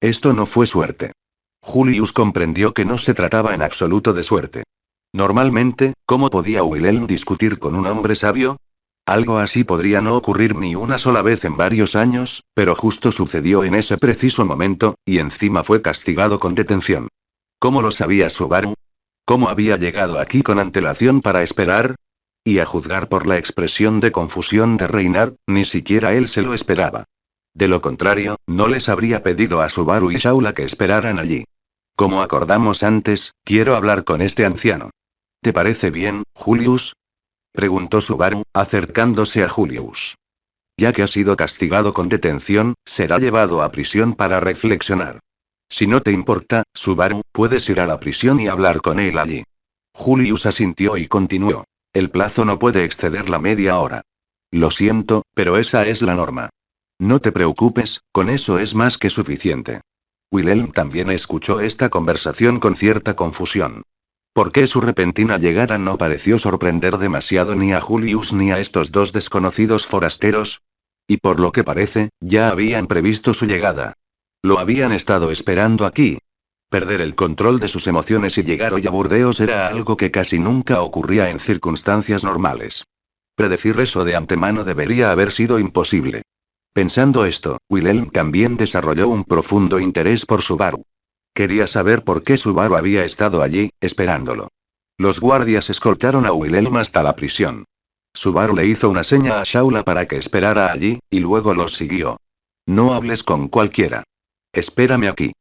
Esto no fue suerte. Julius comprendió que no se trataba en absoluto de suerte. Normalmente, ¿cómo podía Wilhelm discutir con un hombre sabio? Algo así podría no ocurrir ni una sola vez en varios años, pero justo sucedió en ese preciso momento, y encima fue castigado con detención. ¿Cómo lo sabía Subaru? ¿Cómo había llegado aquí con antelación para esperar? Y a juzgar por la expresión de confusión de Reinhardt, ni siquiera él se lo esperaba. De lo contrario, no les habría pedido a Subaru y Shaula que esperaran allí. Como acordamos antes, quiero hablar con este anciano. ¿Te parece bien, Julius? Preguntó Subaru, acercándose a Julius. Ya que ha sido castigado con detención, será llevado a prisión para reflexionar. Si no te importa, Subaru, puedes ir a la prisión y hablar con él allí. Julius asintió y continuó. El plazo no puede exceder la media hora. Lo siento, pero esa es la norma. No te preocupes, con eso es más que suficiente. Wilhelm también escuchó esta conversación con cierta confusión. ¿Por qué su repentina llegada no pareció sorprender demasiado ni a Julius ni a estos dos desconocidos forasteros? Y por lo que parece, ya habían previsto su llegada. Lo habían estado esperando aquí. Perder el control de sus emociones y llegar hoy a Burdeos era algo que casi nunca ocurría en circunstancias normales. Predecir eso de antemano debería haber sido imposible. Pensando esto, Wilhelm también desarrolló un profundo interés por Subaru. Quería saber por qué Subaru había estado allí, esperándolo. Los guardias escoltaron a Wilhelm hasta la prisión. Subaru le hizo una seña a Shaula para que esperara allí, y luego los siguió. No hables con cualquiera. Espérame aquí.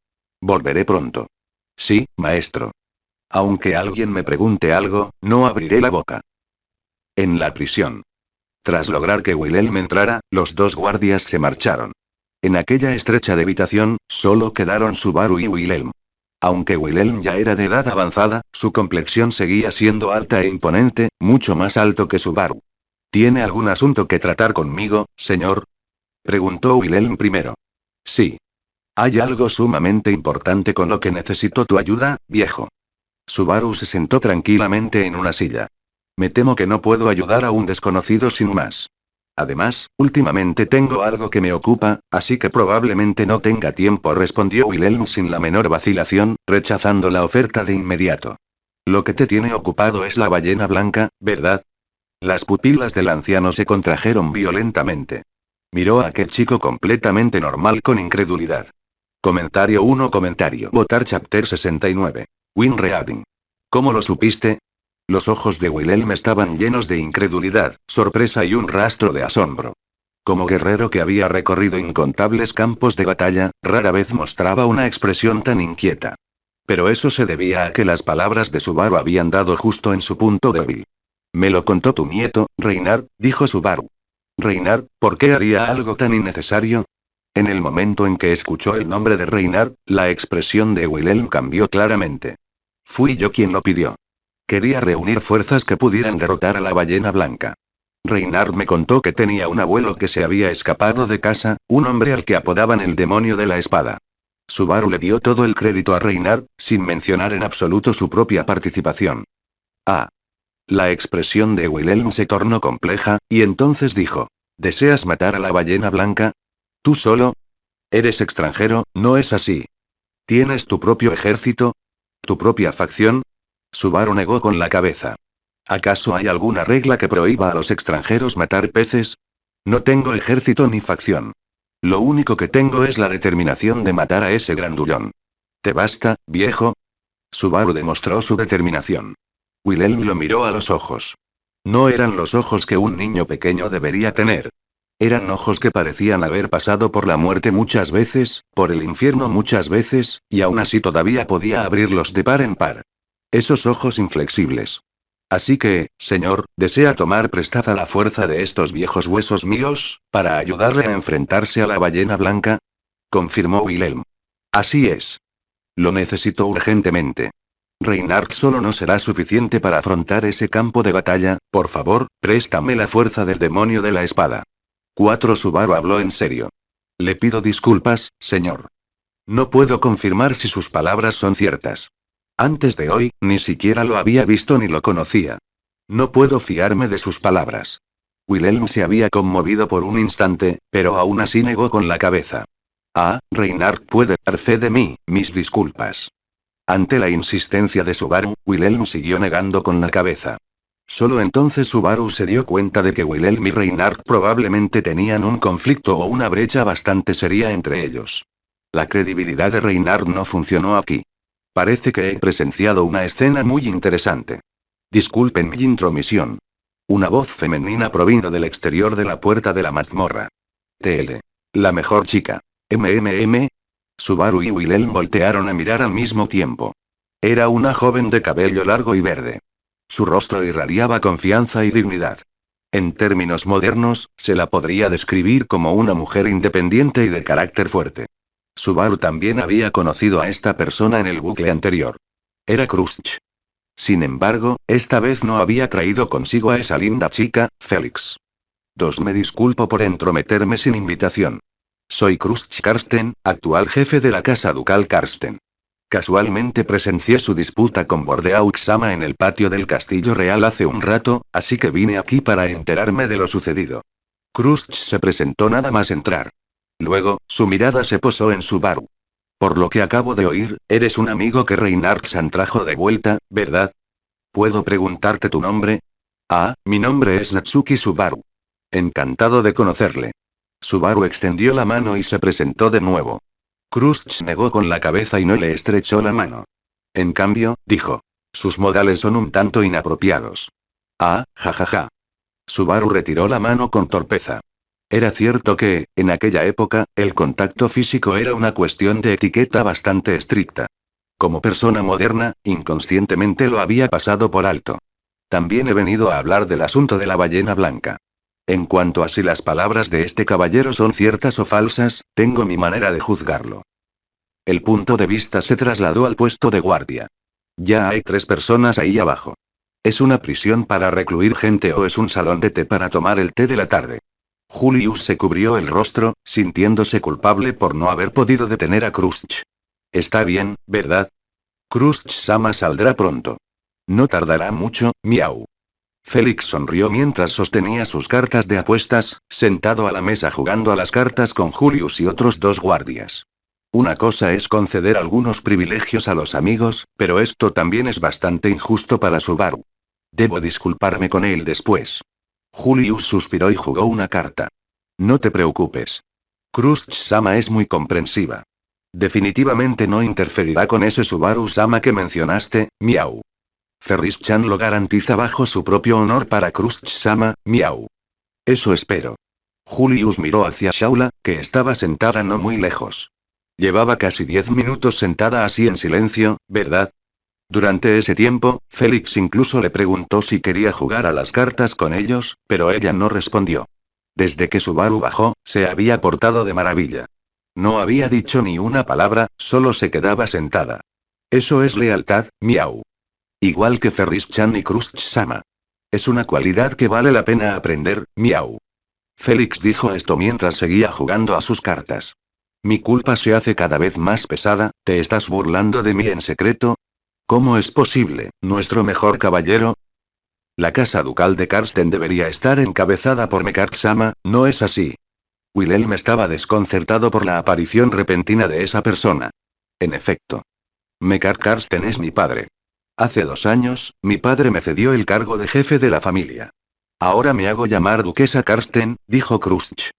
Volveré pronto. Sí, maestro. Aunque alguien me pregunte algo, no abriré la boca. En la prisión. Tras lograr que Wilhelm entrara, los dos guardias se marcharon. En aquella estrecha habitación, solo quedaron Subaru y Wilhelm. Aunque Wilhelm ya era de edad avanzada, su complexión seguía siendo alta e imponente, mucho más alto que Subaru. ¿Tiene algún asunto que tratar conmigo, señor? Preguntó Wilhelm primero. Sí. Hay algo sumamente importante con lo que necesito tu ayuda, viejo. Subaru se sentó tranquilamente en una silla. Me temo que no puedo ayudar a un desconocido sin más. Además, últimamente tengo algo que me ocupa, así que probablemente no tenga tiempo, respondió Wilhelm sin la menor vacilación, rechazando la oferta de inmediato. Lo que te tiene ocupado es la ballena blanca, ¿verdad? Las pupilas del anciano se contrajeron violentamente. Miró a aquel chico completamente normal con incredulidad. Comentario 1. Votar Chapter 69. Win Reading. ¿Cómo lo supiste? Los ojos de Wilhelm estaban llenos de incredulidad, sorpresa y un rastro de asombro. Como guerrero que había recorrido incontables campos de batalla, rara vez mostraba una expresión tan inquieta. Pero eso se debía a que las palabras de Subaru habían dado justo en su punto débil. Me lo contó tu nieto, Reynard, dijo Subaru. Reynard, ¿por qué haría algo tan innecesario? En el momento en que escuchó el nombre de Reynard, la expresión de Wilhelm cambió claramente. Fui yo quien lo pidió. Quería reunir fuerzas que pudieran derrotar a la ballena blanca. Reynard me contó que tenía un abuelo que se había escapado de casa, un hombre al que apodaban el demonio de la espada. Subaru le dio todo el crédito a Reynard, sin mencionar en absoluto su propia participación. Ah. La expresión de Wilhelm se tornó compleja, y entonces dijo: ¿Deseas matar a la ballena blanca? ¿Tú solo? Eres extranjero, ¿no es así? ¿Tienes tu propio ejército? ¿Tu propia facción? Subaru negó con la cabeza. ¿Acaso hay alguna regla que prohíba a los extranjeros matar peces? No tengo ejército ni facción. Lo único que tengo es la determinación de matar a ese grandullón. ¿Te basta, viejo? Subaru demostró su determinación. Wilhelm lo miró a los ojos. No eran los ojos que un niño pequeño debería tener. Eran ojos que parecían haber pasado por la muerte muchas veces, por el infierno muchas veces, y aún así todavía podía abrirlos de par en par. Esos ojos inflexibles. Así que, señor, ¿desea tomar prestada la fuerza de estos viejos huesos míos, para ayudarle a enfrentarse a la ballena blanca? Confirmó Wilhelm. Así es. Lo necesito urgentemente. Reynard solo no será suficiente para afrontar ese campo de batalla, por favor, préstame la fuerza del demonio de la espada. 4. Subaru habló en serio. Le pido disculpas, señor. No puedo confirmar si sus palabras son ciertas. Antes de hoy, ni siquiera lo había visto ni lo conocía. No puedo fiarme de sus palabras. Wilhelm se había conmovido por un instante, pero aún así negó con la cabeza. Ah, Reynard puede dar fe de mí, mis disculpas. Ante la insistencia de Subaru, Wilhelm siguió negando con la cabeza. Solo entonces Subaru se dio cuenta de que Wilhelm y Reynard probablemente tenían un conflicto o una brecha bastante seria entre ellos. La credibilidad de Reynard no funcionó aquí. Parece que he presenciado una escena muy interesante. Disculpen mi intromisión. Una voz femenina provino del exterior de la puerta de la mazmorra. TL. La mejor chica. MMM. Subaru y Wilhelm voltearon a mirar al mismo tiempo. Era una joven de cabello largo y verde. Su rostro irradiaba confianza y dignidad. En términos modernos, se la podría describir como una mujer independiente y de carácter fuerte. Subaru también había conocido a esta persona en el bucle anterior. Era Krusty. Sin embargo, esta vez no había traído consigo a esa linda chica, Félix. Me disculpo por entrometerme sin invitación. Soy Krusty Karsten, actual jefe de la casa ducal Karsten. Casualmente presencié su disputa con Bordeaux-Sama en el patio del castillo real hace un rato, así que vine aquí para enterarme de lo sucedido. Krusty se presentó nada más entrar. Luego, su mirada se posó en Subaru. Por lo que acabo de oír, eres un amigo que Reynard-san trajo de vuelta, ¿verdad? ¿Puedo preguntarte tu nombre? Ah, mi nombre es Natsuki Subaru. Encantado de conocerle. Subaru extendió la mano y se presentó de nuevo. Krusty negó con la cabeza y no le estrechó la mano. En cambio, dijo. Sus modales son un tanto inapropiados. Ah, jajaja. Subaru retiró la mano con torpeza. Era cierto que, en aquella época, el contacto físico era una cuestión de etiqueta bastante estricta. Como persona moderna, inconscientemente lo había pasado por alto. También he venido a hablar del asunto de la ballena blanca. En cuanto a si las palabras de este caballero son ciertas o falsas, tengo mi manera de juzgarlo. El punto de vista se trasladó al puesto de guardia. Ya hay 3 personas ahí abajo. ¿Es una prisión para recluir gente o es un salón de té para tomar el té de la tarde? Julius se cubrió el rostro, sintiéndose culpable por no haber podido detener a Crush. Está bien, ¿verdad? Crush-sama saldrá pronto. No tardará mucho, miau. Félix sonrió mientras sostenía sus cartas de apuestas, sentado a la mesa jugando a las cartas con Julius y otros 2 guardias. Una cosa es conceder algunos privilegios a los amigos, pero esto también es bastante injusto para Subaru. Debo disculparme con él después. Julius suspiró y jugó una carta. No te preocupes. Crush-sama es muy comprensiva. Definitivamente no interferirá con ese Subaru-sama que mencionaste, miau. Ferris-chan lo garantiza bajo su propio honor para Crush-sama, miau. Eso espero. Julius miró hacia Shaula, que estaba sentada no muy lejos. Llevaba casi 10 minutos sentada así en silencio, ¿verdad? Durante ese tiempo, Félix incluso le preguntó si quería jugar a las cartas con ellos, pero ella no respondió. Desde que Subaru bajó, se había portado de maravilla. No había dicho ni una palabra, solo se quedaba sentada. Eso es lealtad, miau. Igual que Ferris-chan y Crush-sama. Es una cualidad que vale la pena aprender, miau. Félix dijo esto mientras seguía jugando a sus cartas. Mi culpa se hace cada vez más pesada, ¿te estás burlando de mí en secreto? ¿Cómo es posible, nuestro mejor caballero? La casa ducal de Karsten debería estar encabezada por Mekart-sama, ¿no es así? Wilhelm estaba desconcertado por la aparición repentina de esa persona. En efecto. Mekart Karsten es mi padre. Hace 2 años, mi padre me cedió el cargo de jefe de la familia. Ahora me hago llamar duquesa Karsten, dijo Crush.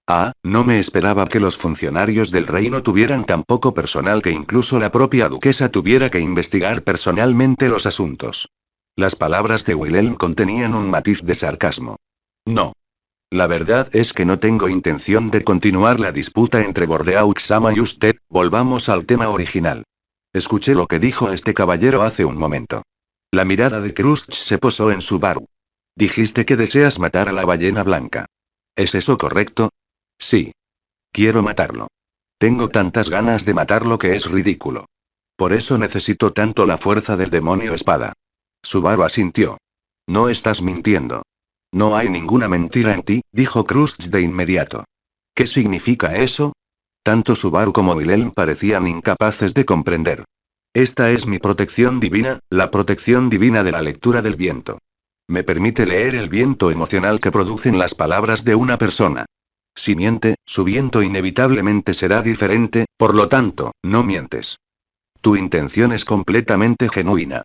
Ah, no me esperaba que los funcionarios del reino tuvieran tan poco personal que incluso la propia duquesa tuviera que investigar personalmente los asuntos. Las palabras de Wilhelm contenían un matiz de sarcasmo. No. La verdad es que no tengo intención de continuar la disputa entre Bordeaux-sama y usted, volvamos al tema original. Escuché lo que dijo este caballero hace un momento. La mirada de Crush se posó en Subaru. Dijiste que deseas matar a la ballena blanca. ¿Es eso correcto? Sí. Quiero matarlo. Tengo tantas ganas de matarlo que es ridículo. Por eso necesito tanto la fuerza del demonio espada. Subaru asintió. No estás mintiendo. No hay ninguna mentira en ti, dijo Crush de inmediato. ¿Qué significa eso? Tanto Subaru como Wilhelm parecían incapaces de comprender. Esta es mi protección divina, la protección divina de la lectura del viento. Me permite leer el viento emocional que producen las palabras de una persona. Si miente, su viento inevitablemente será diferente, por lo tanto, no mientes. Tu intención es completamente genuina.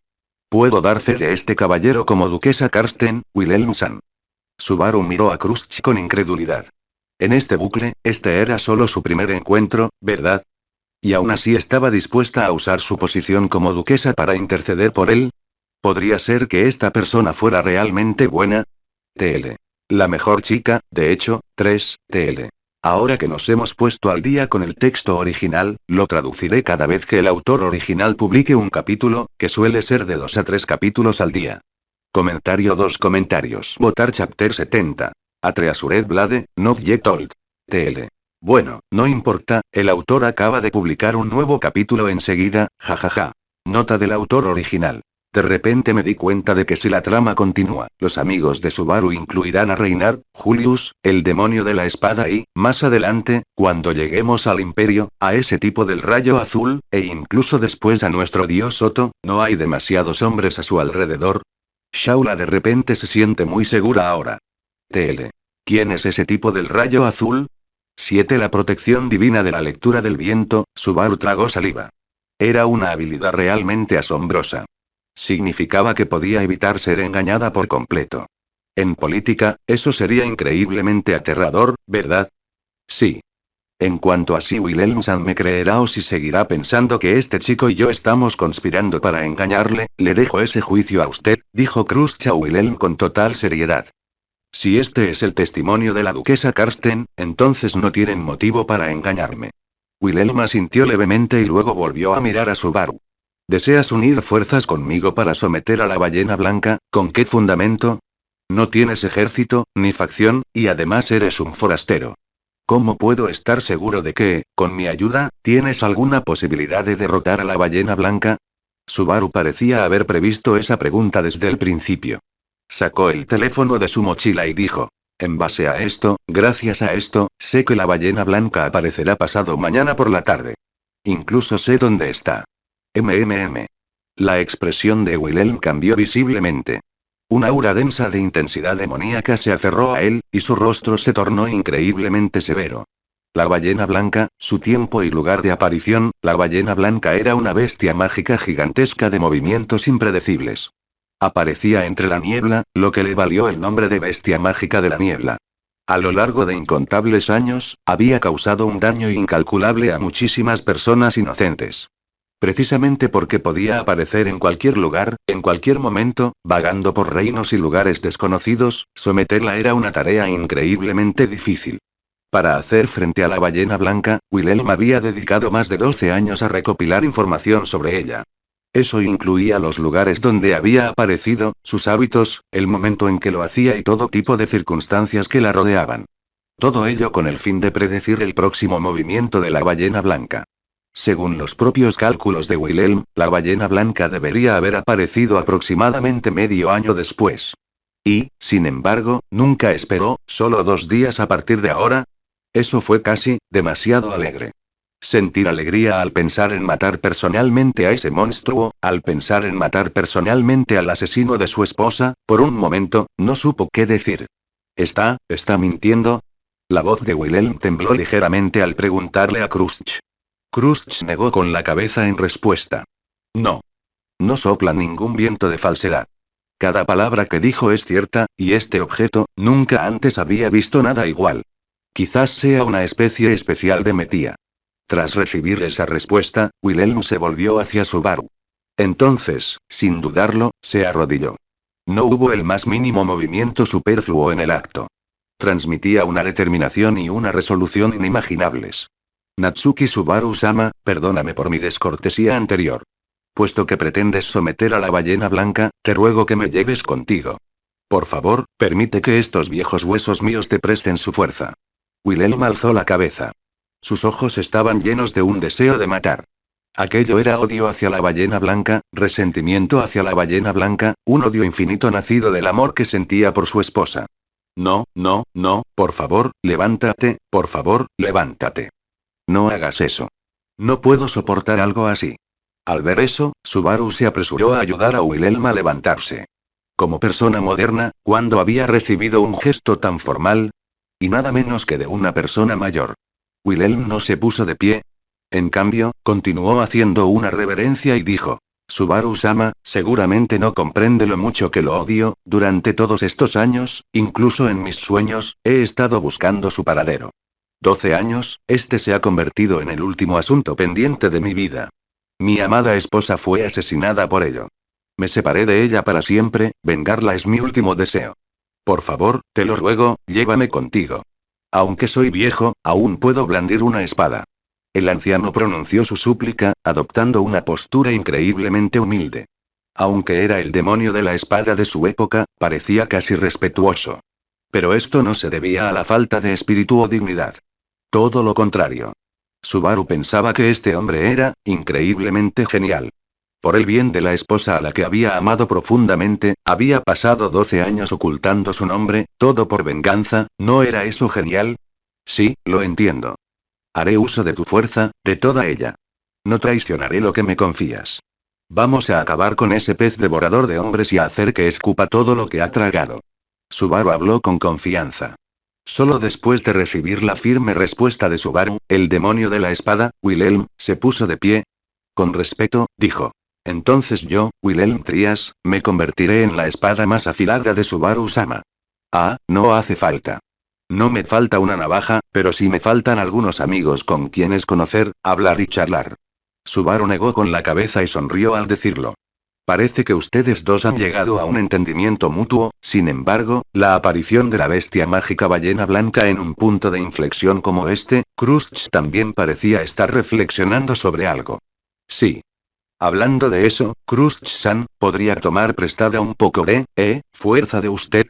Puedo dar fe de este caballero como duquesa Karsten, Wilhelm-san. Subaru miró a Crush con incredulidad. En este bucle, este era solo su primer encuentro, ¿verdad? ¿Y aún así estaba dispuesta a usar su posición como duquesa para interceder por él? ¿Podría ser que esta persona fuera realmente buena? TL. La mejor chica, de hecho, 3, TL. Ahora que nos hemos puesto al día con el texto original, lo traduciré cada vez que el autor original publique un capítulo, que suele ser de 2 a 3 capítulos al día. Comentario 2 comentarios. Votar Chapter 70. Atreasured Blade, not yet old. TL. Bueno, no importa, el autor acaba de publicar un nuevo capítulo enseguida, jajaja. Nota del autor original. De repente me di cuenta de que si la trama continúa, los amigos de Subaru incluirán a Reinar, Julius, el demonio de la espada y, más adelante, cuando lleguemos al imperio, a ese tipo del rayo azul, e incluso después a nuestro dios Otto, ¿no hay demasiados hombres a su alrededor? Shaula de repente se siente muy segura ahora. TL. ¿Quién es ese tipo del rayo azul? 7. La protección divina de la lectura del viento, Subaru tragó saliva. Era una habilidad realmente asombrosa. Significaba que podía evitar ser engañada por completo. En política, eso sería increíblemente aterrador, ¿verdad? Sí. En cuanto a si Wilhelm-san me creerá o si seguirá pensando que este chico y yo estamos conspirando para engañarle, le dejo ese juicio a usted, dijo Crush a Wilhelm con total seriedad. Si este es el testimonio de la duquesa Karsten, entonces no tienen motivo para engañarme. Wilhelm asintió levemente y luego volvió a mirar a Subaru. ¿Deseas unir fuerzas conmigo para someter a la ballena blanca? ¿Con qué fundamento? No tienes ejército, ni facción, y además eres un forastero. ¿Cómo puedo estar seguro de que, con mi ayuda, tienes alguna posibilidad de derrotar a la ballena blanca? Subaru parecía haber previsto esa pregunta desde el principio. Sacó el teléfono de su mochila y dijo: en base a esto, gracias a esto, sé que la ballena blanca aparecerá pasado mañana por la tarde. Incluso sé dónde está. MMM. La expresión de Wilhelm cambió visiblemente. Un aura densa de intensidad demoníaca se aferró a él, y su rostro se tornó increíblemente severo. La ballena blanca, su tiempo y lugar de aparición, la ballena blanca era una bestia mágica gigantesca de movimientos impredecibles. Aparecía entre la niebla, lo que le valió el nombre de bestia mágica de la niebla. A lo largo de incontables años, había causado un daño incalculable a muchísimas personas inocentes. Precisamente porque podía aparecer en cualquier lugar, en cualquier momento, vagando por reinos y lugares desconocidos, someterla era una tarea increíblemente difícil. Para hacer frente a la ballena blanca, Wilhelm había dedicado más de 12 años a recopilar información sobre ella. Eso incluía los lugares donde había aparecido, sus hábitos, el momento en que lo hacía y todo tipo de circunstancias que la rodeaban. Todo ello con el fin de predecir el próximo movimiento de la ballena blanca. Según los propios cálculos de Wilhelm, la ballena blanca debería haber aparecido aproximadamente medio año después. Y, sin embargo, nunca esperó, solo 2 días a partir de ahora. Eso fue casi, demasiado alegre. Sentir alegría al pensar en matar personalmente a ese monstruo, al pensar en matar personalmente al asesino de su esposa, por un momento, no supo qué decir. ¿Está mintiendo? La voz de Wilhelm tembló ligeramente al preguntarle a Kruscht. Kruscht negó con la cabeza en respuesta. No. No sopla ningún viento de falsedad. Cada palabra que dijo es cierta, y este objeto, nunca antes había visto nada igual. Quizás sea una especie especial de metía. Tras recibir esa respuesta, Wilhelm se volvió hacia Subaru. Entonces, sin dudarlo, se arrodilló. No hubo el más mínimo movimiento superfluo en el acto. Transmitía una determinación y una resolución inimaginables. Natsuki Subaru-sama, perdóname por mi descortesía anterior. Puesto que pretendes someter a la ballena blanca, te ruego que me lleves contigo. Por favor, permite que estos viejos huesos míos te presten su fuerza. Wilhelm alzó la cabeza. Sus ojos estaban llenos de un deseo de matar. Aquello era odio hacia la ballena blanca, resentimiento hacia la ballena blanca, un odio infinito nacido del amor que sentía por su esposa. No, no, no, por favor, levántate, por favor, levántate. No hagas eso. No puedo soportar algo así. Al ver eso, Subaru se apresuró a ayudar a Wilhelm a levantarse. Como persona moderna, ¿cuándo había recibido un gesto tan formal? Y nada menos que de una persona mayor. Wilhelm no se puso de pie. En cambio, continuó haciendo una reverencia y dijo: Subaru-sama, seguramente no comprende lo mucho que lo odio, durante todos estos años, incluso en mis sueños, he estado buscando su paradero. 12 años, este se ha convertido en el último asunto pendiente de mi vida. Mi amada esposa fue asesinada por ello. Me separé de ella para siempre, vengarla es mi último deseo. Por favor, te lo ruego, llévame contigo. Aunque soy viejo, aún puedo blandir una espada. El anciano pronunció su súplica, adoptando una postura increíblemente humilde. Aunque era el demonio de la espada de su época, parecía casi respetuoso. Pero esto no se debía a la falta de espíritu o dignidad. Todo lo contrario. Subaru pensaba que este hombre era, increíblemente genial. Por el bien de la esposa a la que había amado profundamente, había pasado 12 años ocultando su nombre, todo por venganza, ¿no era eso genial? Sí, lo entiendo. Haré uso de tu fuerza, de toda ella. No traicionaré lo que me confías. Vamos a acabar con ese pez devorador de hombres y a hacer que escupa todo lo que ha tragado. Subaru habló con confianza. Solo después de recibir la firme respuesta de Subaru, el demonio de la espada, Wilhelm, se puso de pie. Con respeto, dijo. Entonces yo, Wilhelm Trias, me convertiré en la espada más afilada de Subaru-sama. Ah, no hace falta. No me falta una navaja, pero sí me faltan algunos amigos con quienes conocer, hablar y charlar. Subaru negó con la cabeza y sonrió al decirlo. Parece que ustedes dos han llegado a un entendimiento mutuo, sin embargo, la aparición de la bestia mágica ballena blanca en un punto de inflexión como este, Kruscht también parecía estar reflexionando sobre algo. Sí. Hablando de eso, Kruscht-san, ¿podría tomar prestada un poco de, fuerza de usted?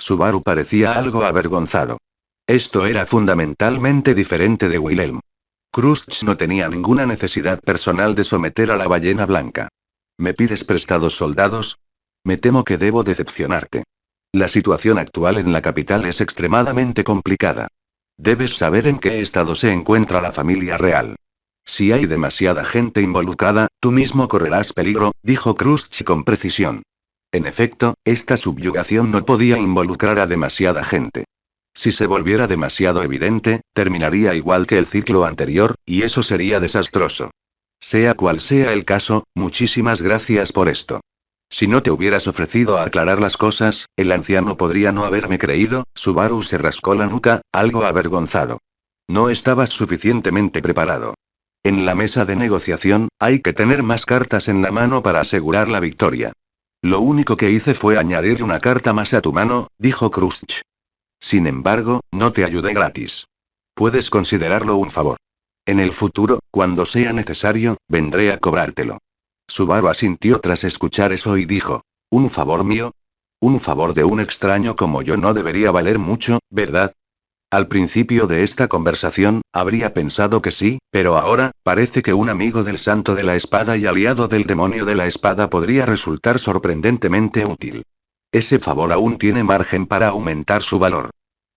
Subaru parecía algo avergonzado. Esto era fundamentalmente diferente de Wilhelm. Krusty no tenía ninguna necesidad personal de someter a la ballena blanca. ¿Me pides prestados soldados? Me temo que debo decepcionarte. La situación actual en la capital es extremadamente complicada. Debes saber en qué estado se encuentra la familia real. Si hay demasiada gente involucrada, tú mismo correrás peligro, dijo Krusty con precisión. En efecto, esta subyugación no podía involucrar a demasiada gente. Si se volviera demasiado evidente, terminaría igual que el ciclo anterior, y eso sería desastroso. Sea cual sea el caso, muchísimas gracias por esto. Si no te hubieras ofrecido a aclarar las cosas, el anciano podría no haberme creído. Subaru se rascó la nuca, algo avergonzado. No estabas suficientemente preparado. En la mesa de negociación, hay que tener más cartas en la mano para asegurar la victoria. Lo único que hice fue añadir una carta más a tu mano, dijo Krusty. Sin embargo, no te ayudé gratis. Puedes considerarlo un favor. En el futuro, cuando sea necesario, vendré a cobrártelo. Subaru asintió tras escuchar eso y dijo: ¿Un favor mío? Un favor de un extraño como yo no debería valer mucho, ¿verdad? Al principio de esta conversación, habría pensado que sí, pero ahora, parece que un amigo del santo de la espada y aliado del demonio de la espada podría resultar sorprendentemente útil. Ese favor aún tiene margen para aumentar su valor.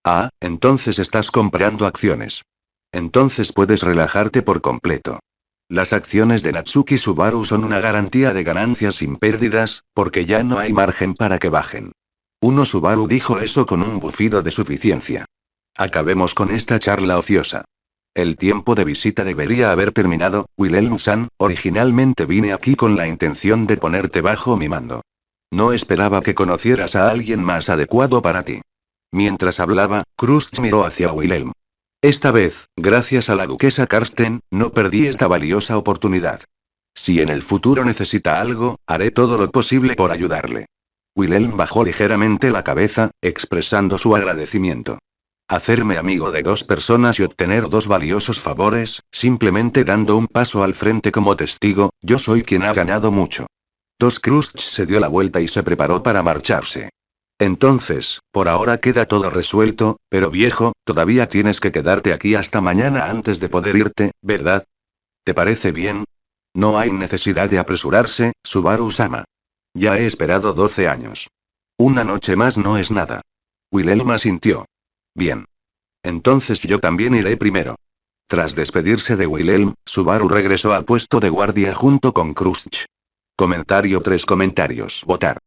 Ah, entonces estás comprando acciones. Entonces puedes relajarte por completo. Las acciones de Natsuki Subaru son una garantía de ganancias sin pérdidas, porque ya no hay margen para que bajen. Uno Subaru dijo eso con un bufido de suficiencia. Acabemos con esta charla ociosa. El tiempo de visita debería haber terminado, Wilhelm-san. Originalmente vine aquí con la intención de ponerte bajo mi mando. No esperaba que conocieras a alguien más adecuado para ti. Mientras hablaba, Krusty miró hacia Wilhelm. Esta vez, gracias a la duquesa Karsten, no perdí esta valiosa oportunidad. Si en el futuro necesita algo, haré todo lo posible por ayudarle. Wilhelm bajó ligeramente la cabeza, expresando su agradecimiento. Hacerme amigo de dos personas y obtener dos valiosos favores, simplemente dando un paso al frente como testigo, yo soy quien ha ganado mucho. Krusty se dio la vuelta y se preparó para marcharse. Entonces, por ahora queda todo resuelto, pero viejo, todavía tienes que quedarte aquí hasta mañana antes de poder irte, ¿verdad? ¿Te parece bien? No hay necesidad de apresurarse, Subaru-sama. Ya he esperado 12 años. Una noche más no es nada. Wilhelm asintió. Bien. Entonces yo también iré primero. Tras despedirse de Wilhelm, Subaru regresó al puesto de guardia junto con Krusty. Comentario 3 comentarios. Votar.